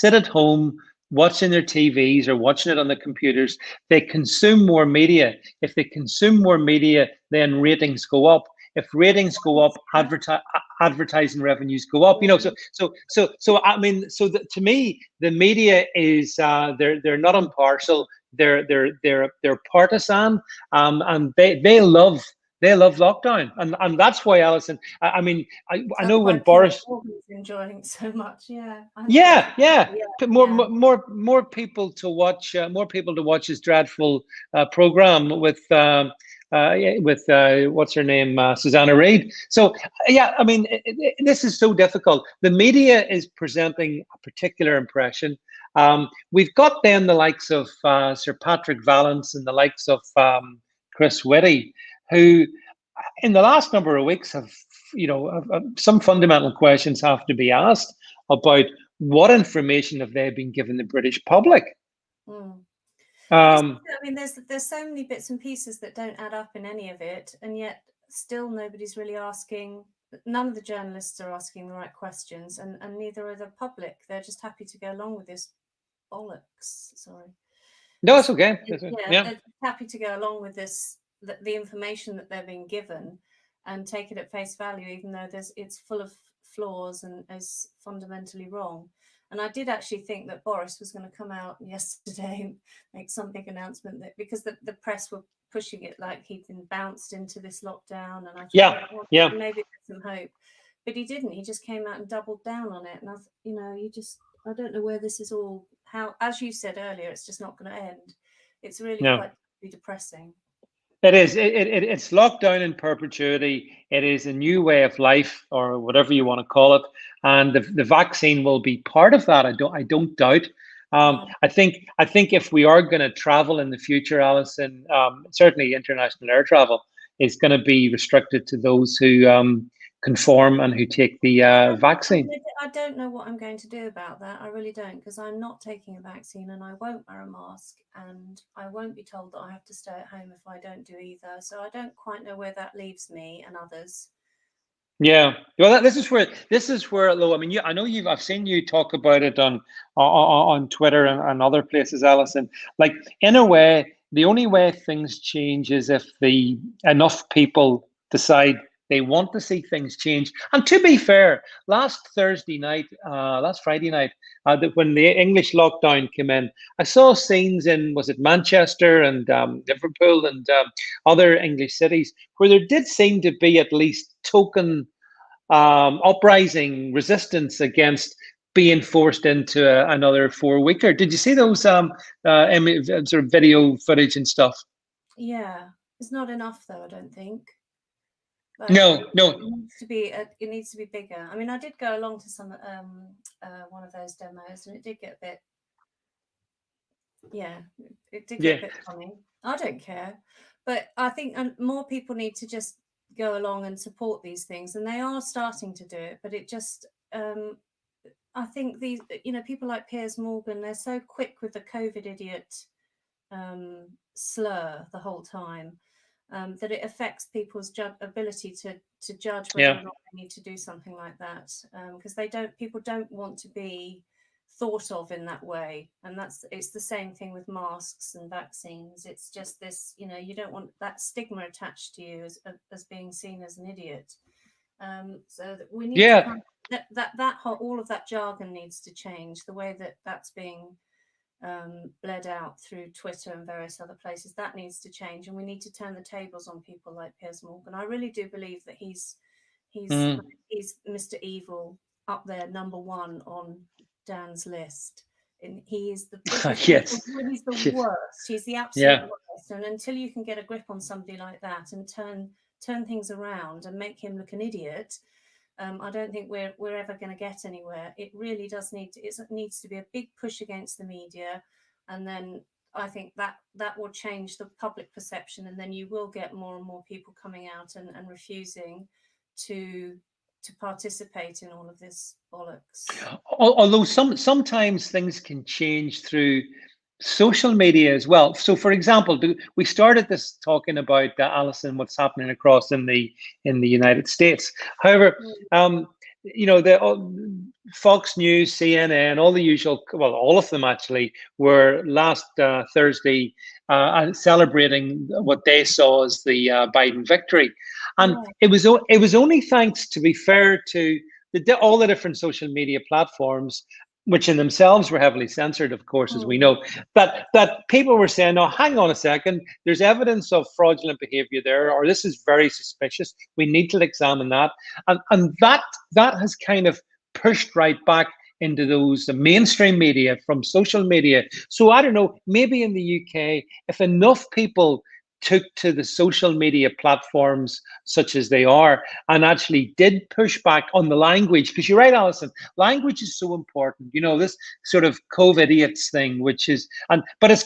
at home watching their TVs or watching it on the computers, they consume more media. If they consume more media, then ratings go up. If ratings go up, advertising revenues go up. So I mean, to me, the media is they're not impartial. They're partisan, and they love lockdown, and that's why, Alison. I mean, I know when Boris enjoying it so much, more people to watch his dreadful program with what's her name, Susanna Reid. So I mean, this is so difficult. The media is presenting a particular impression. We've got then the likes of Sir Patrick Vallance and the likes of Chris Whitty, who in the last number of weeks have some fundamental questions have to be asked about what information have they been given the British public. I mean, there's so many bits and pieces that don't add up in any of it, and yet still nobody's really asking. None of the journalists are asking the right questions, and neither are the public. They're just happy to go along with this bollocks. Sorry. No, it's okay. They're happy to go along with this, the information that they're being given, and take it at face value, even though it's full of flaws and is fundamentally wrong. And I did actually think that Boris was going to come out yesterday and make some big announcement that because the press were pushing it like he'd been bounced into this lockdown, and I thought, maybe there's some hope, but he didn't. He just came out and doubled down on it, and I don't know where this is all. How, as you said earlier, it's just not going to end. It's really quite depressing. It is. It's lockdown in perpetuity. It is a new way of life, or whatever you want to call it, and the vaccine will be part of that. I don't doubt. I think if we are going to travel in the future, Alison, certainly international air travel is going to be restricted to those who conform and who take the vaccine. I don't know what I'm going to do about that. I really don't, because I'm not taking a vaccine and I won't wear a mask, and I won't be told that I have to stay at home if I don't do either. So I don't quite know where that leaves me and others. Yeah, well, this is where, though. I mean, I know I've seen you talk about it on Twitter and other places, Alison. Like, in a way, the only way things change is if enough people decide they want to see things change. And to be fair, last Friday night, when the English lockdown came in, I saw scenes in, was it Manchester and Liverpool and other English cities where there did seem to be at least token uprising resistance against being forced into another 4-weeker. Did you see those sort of video footage and stuff? Yeah, it's not enough though, I don't think. Like, no. It needs to be bigger. I mean, I did go along to some one of those demos, and it did get a bit. Yeah, it did get a bit funny. I don't care, but I think more people need to just go along and support these things, and they are starting to do it. But it just, I think these, people like Piers Morgan, they're so quick with the COVID idiot slur the whole time, that it affects people's ability to judge whether or not they need to do something like that, because people don't want to be thought of in that way. And it's the same thing with masks and vaccines. It's just this, you don't want that stigma attached to you as being seen as an idiot. So that we need to all of that jargon needs to change. The way that's being bled out through Twitter and various other places, that needs to change, and we need to turn the tables on people like Piers Morgan. I really do believe that he's Mr. Evil, up there, number one on Dan's list, and he is the biggest. Yes, he's the worst. He's the absolute worst. And until you can get a grip on somebody like that and turn things around and make him look an idiot, I don't think we're ever going to get anywhere. It really does needs to be a big push against the media, and then I think that will change the public perception, and then you will get more and more people coming out and refusing to participate in all of this bollocks. Although sometimes things can change through social media as well. So, for example, we started this talking about Alison, what's happening across in the United States. However, the Fox News, CNN, all the usual, well, all of them actually were last Thursday celebrating what they saw as the Biden victory, and it was only thanks, to be fair, to all the different social media platforms, which in themselves were heavily censored, of course, as we know, that people were saying, "No, hang on a second, there's evidence of fraudulent behavior there, or this is very suspicious. We need to examine that." And that has kind of pushed right back into those mainstream media from social media. So I don't know, maybe in the UK, if enough people took to the social media platforms such as they are and actually did push back on the language, because you're right, Alison, language is so important. This sort of COVID idiots thing, but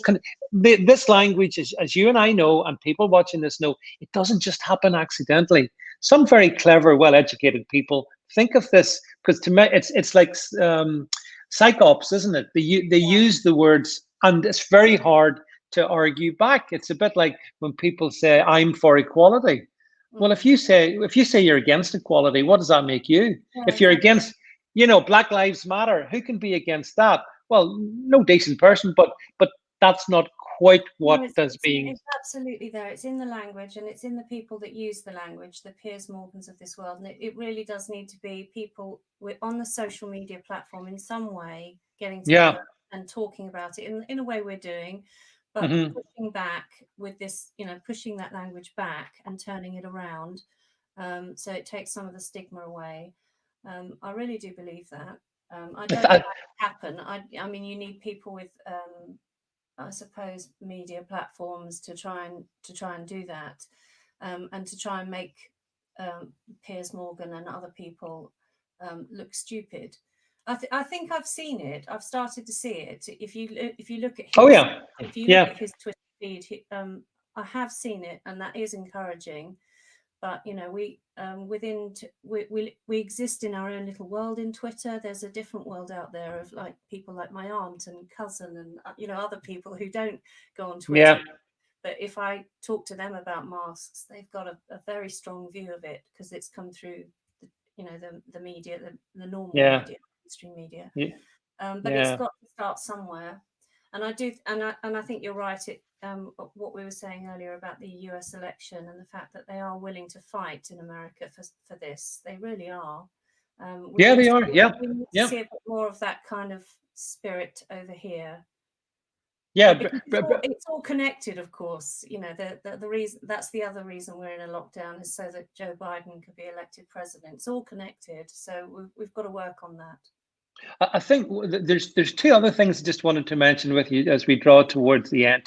this language, as you and I know, and people watching this know, it doesn't just happen accidentally. Some very clever, well-educated people think of this, because to me, it's like psychops, isn't it? They use the words, and it's very hard to argue back. It's a bit like when people say, "I'm for equality." Well, if you say you're against equality, what does that make you? If you're against, Black Lives Matter, who can be against that? Well, no decent person, but that's not quite what it's absolutely there. It's in the language, and it's in the people that use the language, the Piers Morgans of this world. And it really does need to be people on the social media platform in some way getting together and talking about it in a way we're doing. But pushing back with this, pushing that language back and turning it around, so it takes some of the stigma away. I really do believe that. I don't know how it happen. I mean, you need people with, I suppose, media platforms to try and do that, and to try and make Piers Morgan and other people look stupid. I think I've seen it. I've started to see it. If you look at his, at his Twitter feed, I have seen it, and that is encouraging. But we exist in our own little world in Twitter. There's a different world out there of people like my aunt and cousin and other people who don't go on Twitter. Yeah. But if I talk to them about masks, they've got a very strong view of it, because it's come through the media, the normal media. Mainstream media, but it's got to start somewhere, and I think you're right. What we were saying earlier about the US election and the fact that they are willing to fight in America for this, they really are. They are. We need to see a bit more of that kind of spirit over here. Yeah, it's all connected, of course. The reason, that's the other reason we're in a lockdown, is so that Joe Biden could be elected president. It's all connected, so we've got to work on that. I think there's two other things I just wanted to mention with you as we draw towards the end.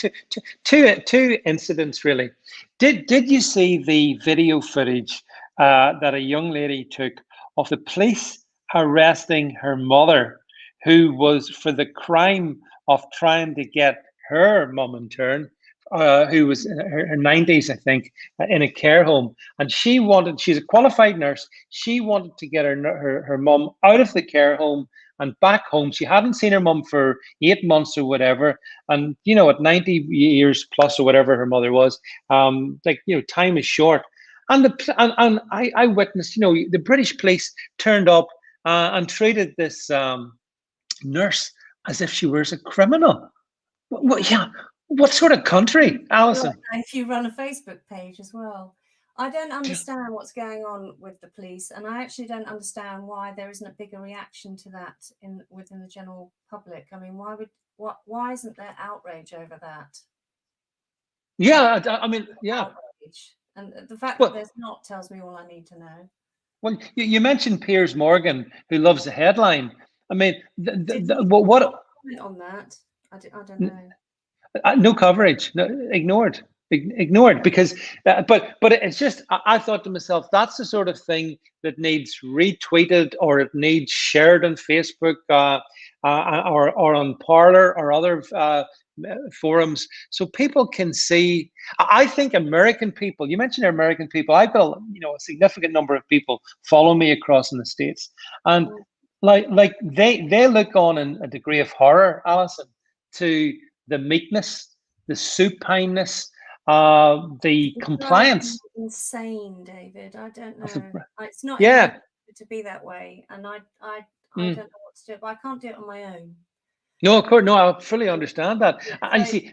Two incidents really. Did you see the video footage that a young lady took of the police arresting her mother, who was for the crime of trying to get her mum in turn who was in her 90s, I think, in a care home, and she's a qualified nurse. She wanted to get her mum out of the care home and back home. She hadn't seen her mum for 8 months or whatever, and at 90 years plus or whatever her mother was, time is short. And I witnessed, the British police turned up and treated this nurse as if she was a criminal. Yeah. What sort of country, Alison? If you run a Facebook page as well. I don't understand what's going on with the police, and I actually don't understand why there isn't a bigger reaction to that within the general public. I mean, why isn't there outrage over that? Yeah, I mean, yeah. Outrage. And the fact that there's not tells me all I need to know. Well, you mentioned Piers Morgan, who loves the headline. I mean, what comment on that? I don't know. No coverage, no, ignored because but it's just I thought to myself, that's the sort of thing that needs retweeted, or it needs shared on Facebook or on Parler or other forums, so people can see. I think American people, you mentioned American people, I've got a significant number of people follow me across in the States, and like they look on in a degree of horror, Alison, to the meekness, the supineness, the compliance. Insane, David. I don't know. It's not to be that way, and I don't know what to do. But I can't do it on my own. No, of course, no. I fully understand that. And see,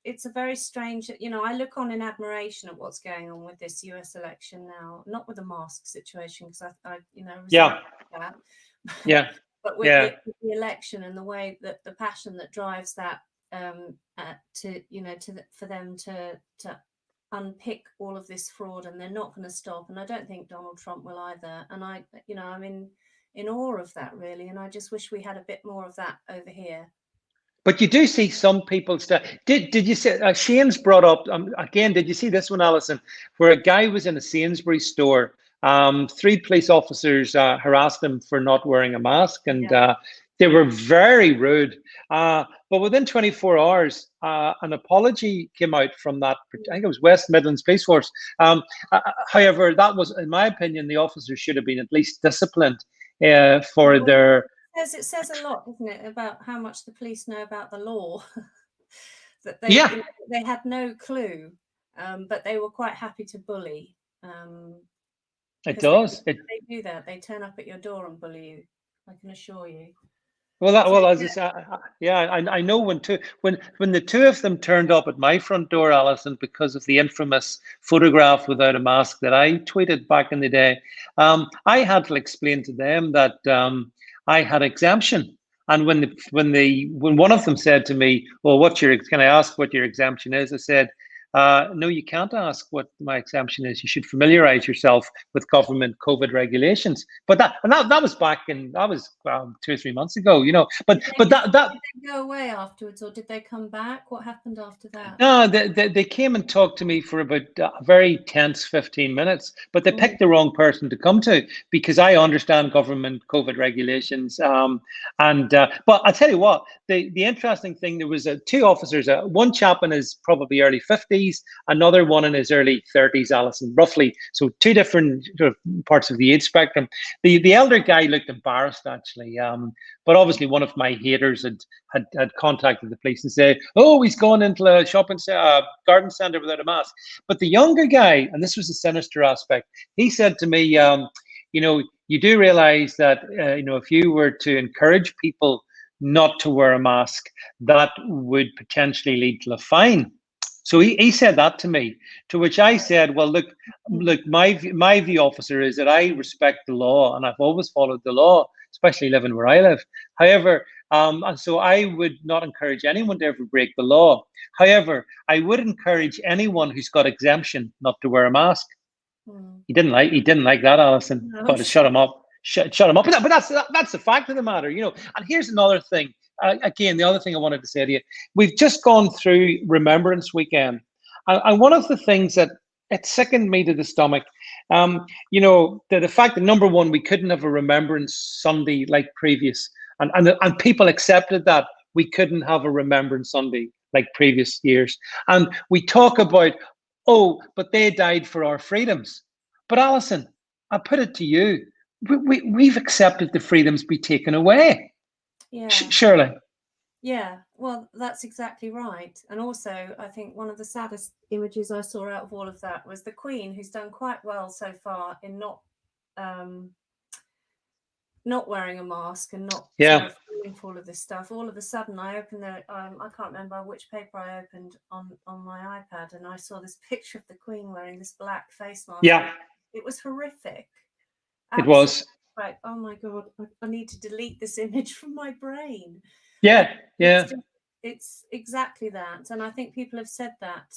it's a very strange. I look on in admiration at what's going on with this US election now. Not with the mask situation, because I that. Yeah. But with the election and the way that the passion that drives that, for them to unpick all of this fraud, and they're not going to stop. And I don't think Donald Trump will either. And I'm in awe of that, really. And I just wish we had a bit more of that over here. But you do see some people did you see Shane's brought up again? Did you see this one, Alison, where a guy was in a Sainsbury's store? 3 police officers harassed him for not wearing a mask, and they were very rude. But within 24 hours, an apology came out from that. I think it was West Midlands Police Force. However, that was, in my opinion, the officers should have been at least disciplined for their. It says a lot, doesn't it, about how much the police know about the law. That they had no clue, but they were quite happy to bully. It does. They do that. They turn up at your door and bully you. I can assure you. Well, as I said, I know when the 2 of them turned up at my front door, Alison, because of the infamous photograph without a mask that I tweeted back in the day, I had to explain to them that I had exemption. And when one of them said to me, "Well, can I ask what your exemption is?" I said, "No, you can't ask what my exemption is. You should familiarize yourself with government COVID regulations." But that was back in 2 or 3 months ago, But did they go away afterwards, or did they come back? What happened after that? No, they came and talked to me for about a very tense 15 minutes, but they picked the wrong person to come to, because I understand government COVID regulations. But I tell you what, the interesting thing, there was 2 officers, one chap in his probably early 50s, another one in his early 30s, Alison, roughly. So 2 different sort of parts of the age spectrum. The elder guy looked embarrassed, actually. But obviously one of my haters had contacted the police and said, "Oh, he's gone into a garden centre without a mask." But the younger guy, and this was the sinister aspect, he said to me, "You do realise that if you were to encourage people not to wear a mask, that would potentially lead to a fine." So he said that to me, to which I said, "Well, look, my view, officer, is that I respect the law, and I've always followed the law, especially living where I live. However, and so I would not encourage anyone to ever break the law. However, I would encourage anyone who's got exemption not to wear a mask." He didn't like that, Alison. No. Got to shut him up. Shut him up. But that's the fact of the matter, And here's another thing. Again, the other thing I wanted to say to you, we've just gone through Remembrance Weekend, and one of the things that it sickened me to the stomach, the fact that, number one, we couldn't have a Remembrance Sunday like previous, and people accepted that we couldn't have a Remembrance Sunday like previous years. And we talk about, oh, but they died for our freedoms. But Alison, I put it to you, we've accepted the freedoms be taken away. Yeah. Surely. Yeah, well, that's exactly right. And also, I think one of the saddest images I saw out of all of that was the Queen, who's done quite well so far in not wearing a mask and not sort of falling for all of this stuff. All of a sudden, I opened I can't remember which paper I opened on my iPad, and I saw this picture of the Queen wearing this black face mask. Yeah. It was horrific. It was. Right. Oh my God, I need to delete this image from my brain. Yeah, yeah. It's exactly that. And I think people have said that.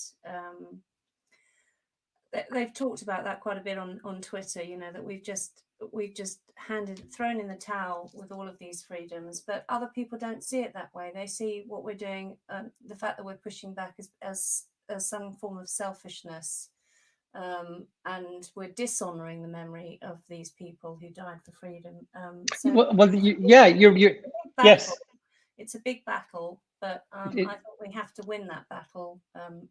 They've talked about that quite a bit on Twitter, you know, that we've just thrown in the towel with all of these freedoms, but other people don't see it that way. They see what we're doing, the fact that we're pushing back as some form of selfishness, and we're dishonoring the memory of these people who died for freedom. You're yes. It's a big battle, but I thought we have to win that battle.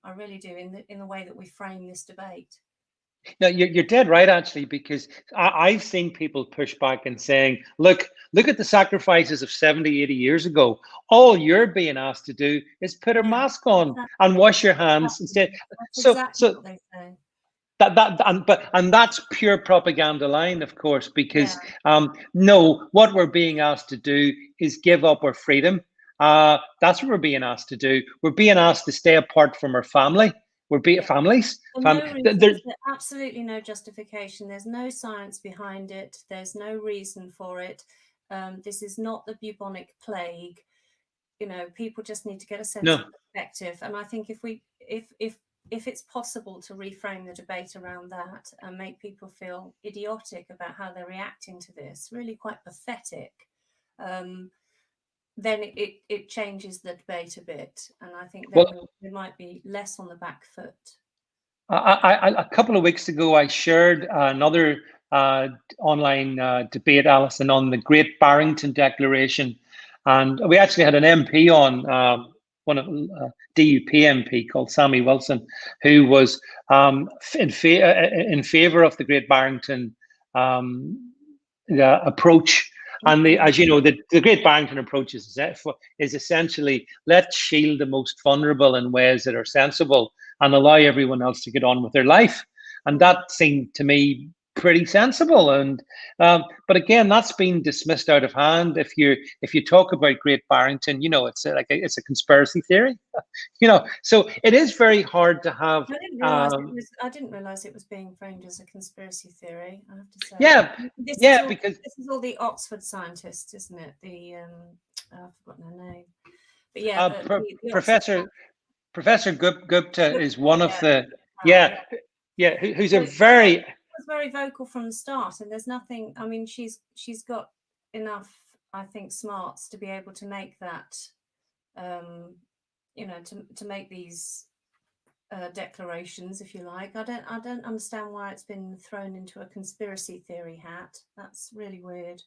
I really do, in the way that we frame this debate. No, you're dead right, actually, because I've seen people push back and saying, look at the sacrifices of 70, 80 years ago. All you're being asked to do is put a mask on and wash your hands instead. That's exactly what they say. And that's pure propaganda line, of course, because no, what we're being asked to do is give up our freedom. That's what we're being asked to do. We're being asked to stay apart from our family. We're being families. There's absolutely no justification. There's no science behind it. There's no reason for it. This is not the bubonic plague. You know, people just need to get a sense of perspective. And I think if it's possible to reframe the debate around that and make people feel idiotic about how they're reacting to this, really quite pathetic, then it changes the debate a bit. And I think then we might be less on the back foot. A couple of weeks ago, I shared another online debate, Alison, on the Great Barrington Declaration. And we actually had an MP on, one of DUP MP called Sammy Wilson, who was in favor of the Great Barrington approach. And as you know, the Great Barrington approach is essentially, let's shield the most vulnerable in ways that are sensible and allow everyone else to get on with their life. And that seemed to me pretty sensible. And but again, that's been dismissed out of hand. If you talk about Great Barrington, you know, it's a conspiracy theory. You know, so it is very hard to have. I didn't realize it was being framed as a conspiracy theory, I have to say. Because this is all the Oxford scientists, isn't it? I've forgotten her name, but yeah, Professor Gupta is one of the who's a very was very vocal from the start, and there's nothing. I mean, she's got enough, I think, smarts to be able to make that. You know, to make these declarations, if you like. I don't understand why it's been thrown into a conspiracy theory hat. That's really weird.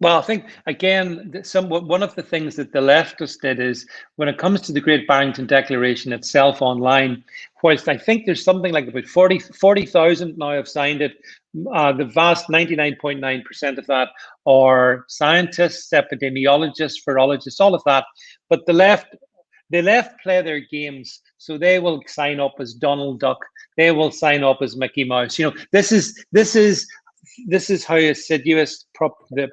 Well, I think, again, one of the things that the leftists did is, when it comes to the Great Barrington Declaration itself online, whilst I think there's something like about 40,000 now have signed it, the vast 99.9% of that are scientists, epidemiologists, virologists, all of that. But the left play their games, so they will sign up as Donald Duck. They will sign up as Mickey Mouse. You know, this is how assiduous the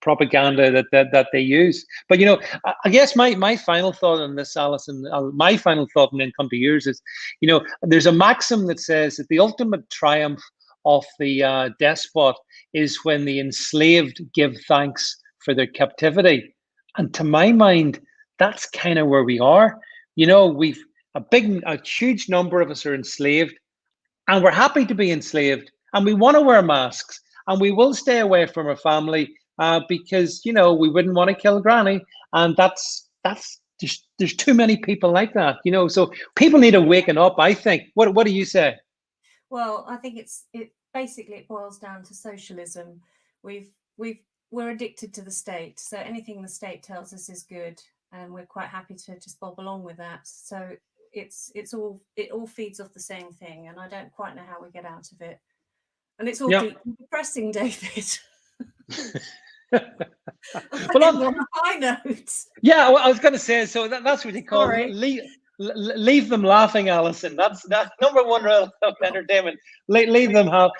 propaganda that they use. But you know, I guess my final thought on this, Alison, my final thought, and then come to yours, is, you know, there's a maxim that says that the ultimate triumph of the despot is when the enslaved give thanks for their captivity. And to my mind, that's kind of where we are. You know, we've a huge number of us are enslaved, and we're happy to be enslaved, and we want to wear masks, and we will stay away from our family because, you know, we wouldn't want to kill Granny, and there's too many people like that, you know. So people need to waken up, I think. What do you say? Well, I think it boils down to socialism. We're addicted to the state, so anything the state tells us is good. and we're quite happy to just bob along with that. So it all feeds off the same thing, and I don't quite know how we get out of it. And it's all deep and depressing, David. Well, on a high note. Yeah, well, I was going to say, so that's what you call leave them laughing, Alison. That's number one rule of entertainment. Leave them have.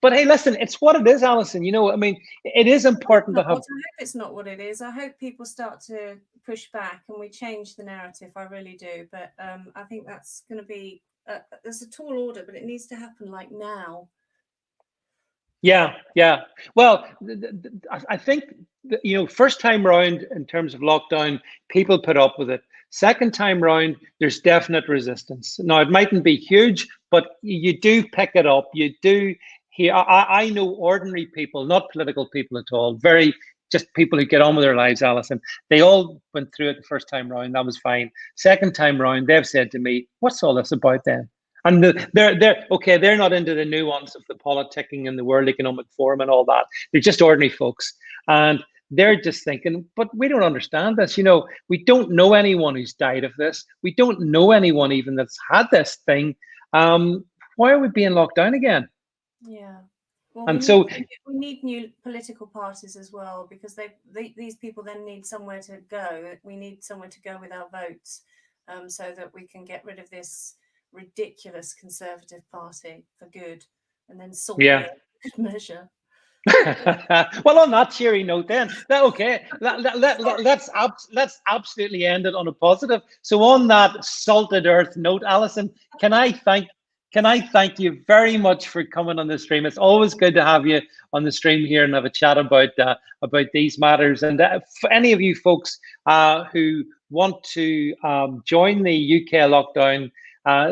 But hey, listen, it's what it is, Alison. You know, I mean, it is important to have. I hope it's not what it is. I hope people start to push back and we change the narrative. I really do. But I think that's going to be there's a tall order, but it needs to happen like now. Yeah. Well, I think first time round in terms of lockdown, people put up with it. Second time round, there's definite resistance. Now it mightn't be huge, but you do pick it up. You do hear. I know ordinary people, not political people at all. Very just people who get on with their lives, Alison. They all went through it the first time round. That was fine. Second time round, they've said to me, "What's all this about then?" And they're not into the nuance of the politicking and the World Economic Forum and all that. They're just ordinary folks. And they're just thinking, but we don't understand this. We don't know anyone who's died of this. We don't know anyone even that's had this thing. Why are we being locked down again? Yeah. Well, and we need new political parties as well, because these people then need somewhere to go. We need somewhere to go with our votes, so that we can get rid of this ridiculous Conservative Party for good, and then sort good measure. Well, on that cheery note, then, okay, let's absolutely end it on a positive. So, on that salted earth note, Alison, can I thank you very much for coming on the stream? It's always good to have you on the stream here and have a chat about these matters. And for any of you folks who want to join the UK Lockdown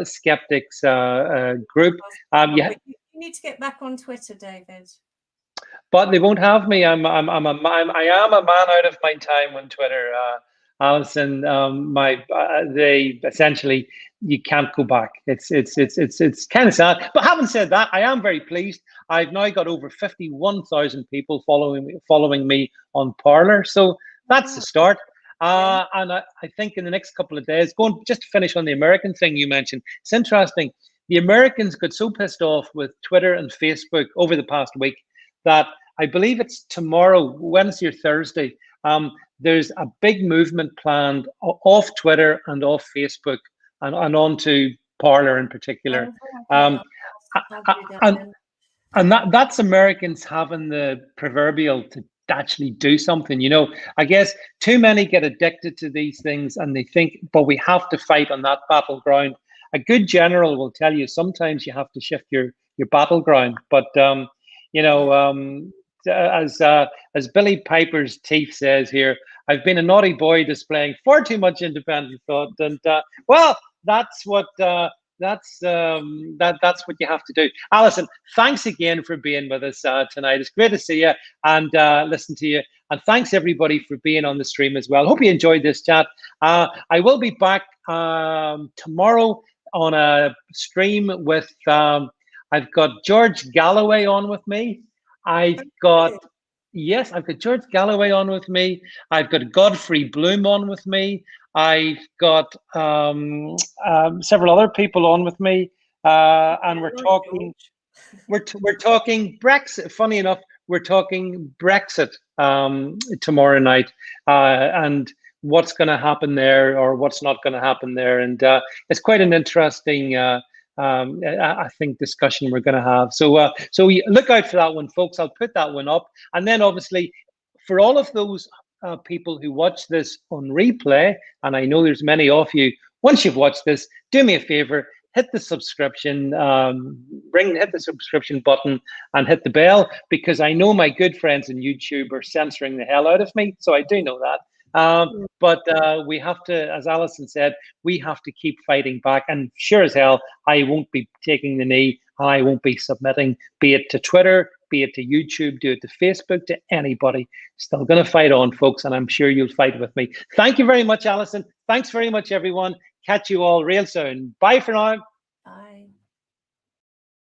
Sceptics group, you need to get back on Twitter, David. But they won't have me. I am a man out of my time on Twitter, Alison. They essentially, you can't go back. It's kind of sad. But having said that, I am very pleased. I've now got over 51,000 people following me on Parler. So that's the start. And I think in the next couple of days, just to finish on the American thing you mentioned, it's interesting. The Americans got so pissed off with Twitter and Facebook over the past week that I believe it's tomorrow, Wednesday or Thursday, there's a big movement planned off Twitter and off Facebook and onto Parler in particular. And that's Americans having the proverbial to actually do something. I guess too many get addicted to these things and they think, but we have to fight on that battleground. A good general will tell you sometimes you have to shift your battleground, but as Billy Piper's teeth says here, I've been a naughty boy displaying far too much independent thought, and well, that's what that's what you have to do. Alison, thanks again for being with us tonight. It's great to see you and listen to you, and thanks everybody for being on the stream as well. Hope you enjoyed this chat. I will be back tomorrow on a stream with I've got George Galloway on with me. I've got George Galloway on with me. I've got Godfrey Bloom on with me. I've got several other people on with me, and we're talking Brexit. Funny enough, we're talking Brexit tomorrow night, and what's going to happen there or what's not going to happen there, and it's quite an interesting. I think discussion we're going to have. So look out for that one, folks. I'll put that one up, and then obviously for all of those people who watch this on replay, and I know there's many of you. Once you've watched this, do me a favor, hit the subscription, hit the subscription button, and hit the bell, because I know my good friends on YouTube are censoring the hell out of me. So I do know that. But we have to, as Alison said, we have to keep fighting back. And sure as hell, I won't be taking the knee, and I won't be submitting, be it to Twitter, be it to YouTube, do it to Facebook, to anybody. Still going to fight on, folks, and I'm sure you'll fight with me. Thank you very much, Alison. Thanks very much, everyone. Catch you all real soon. Bye for now. Bye.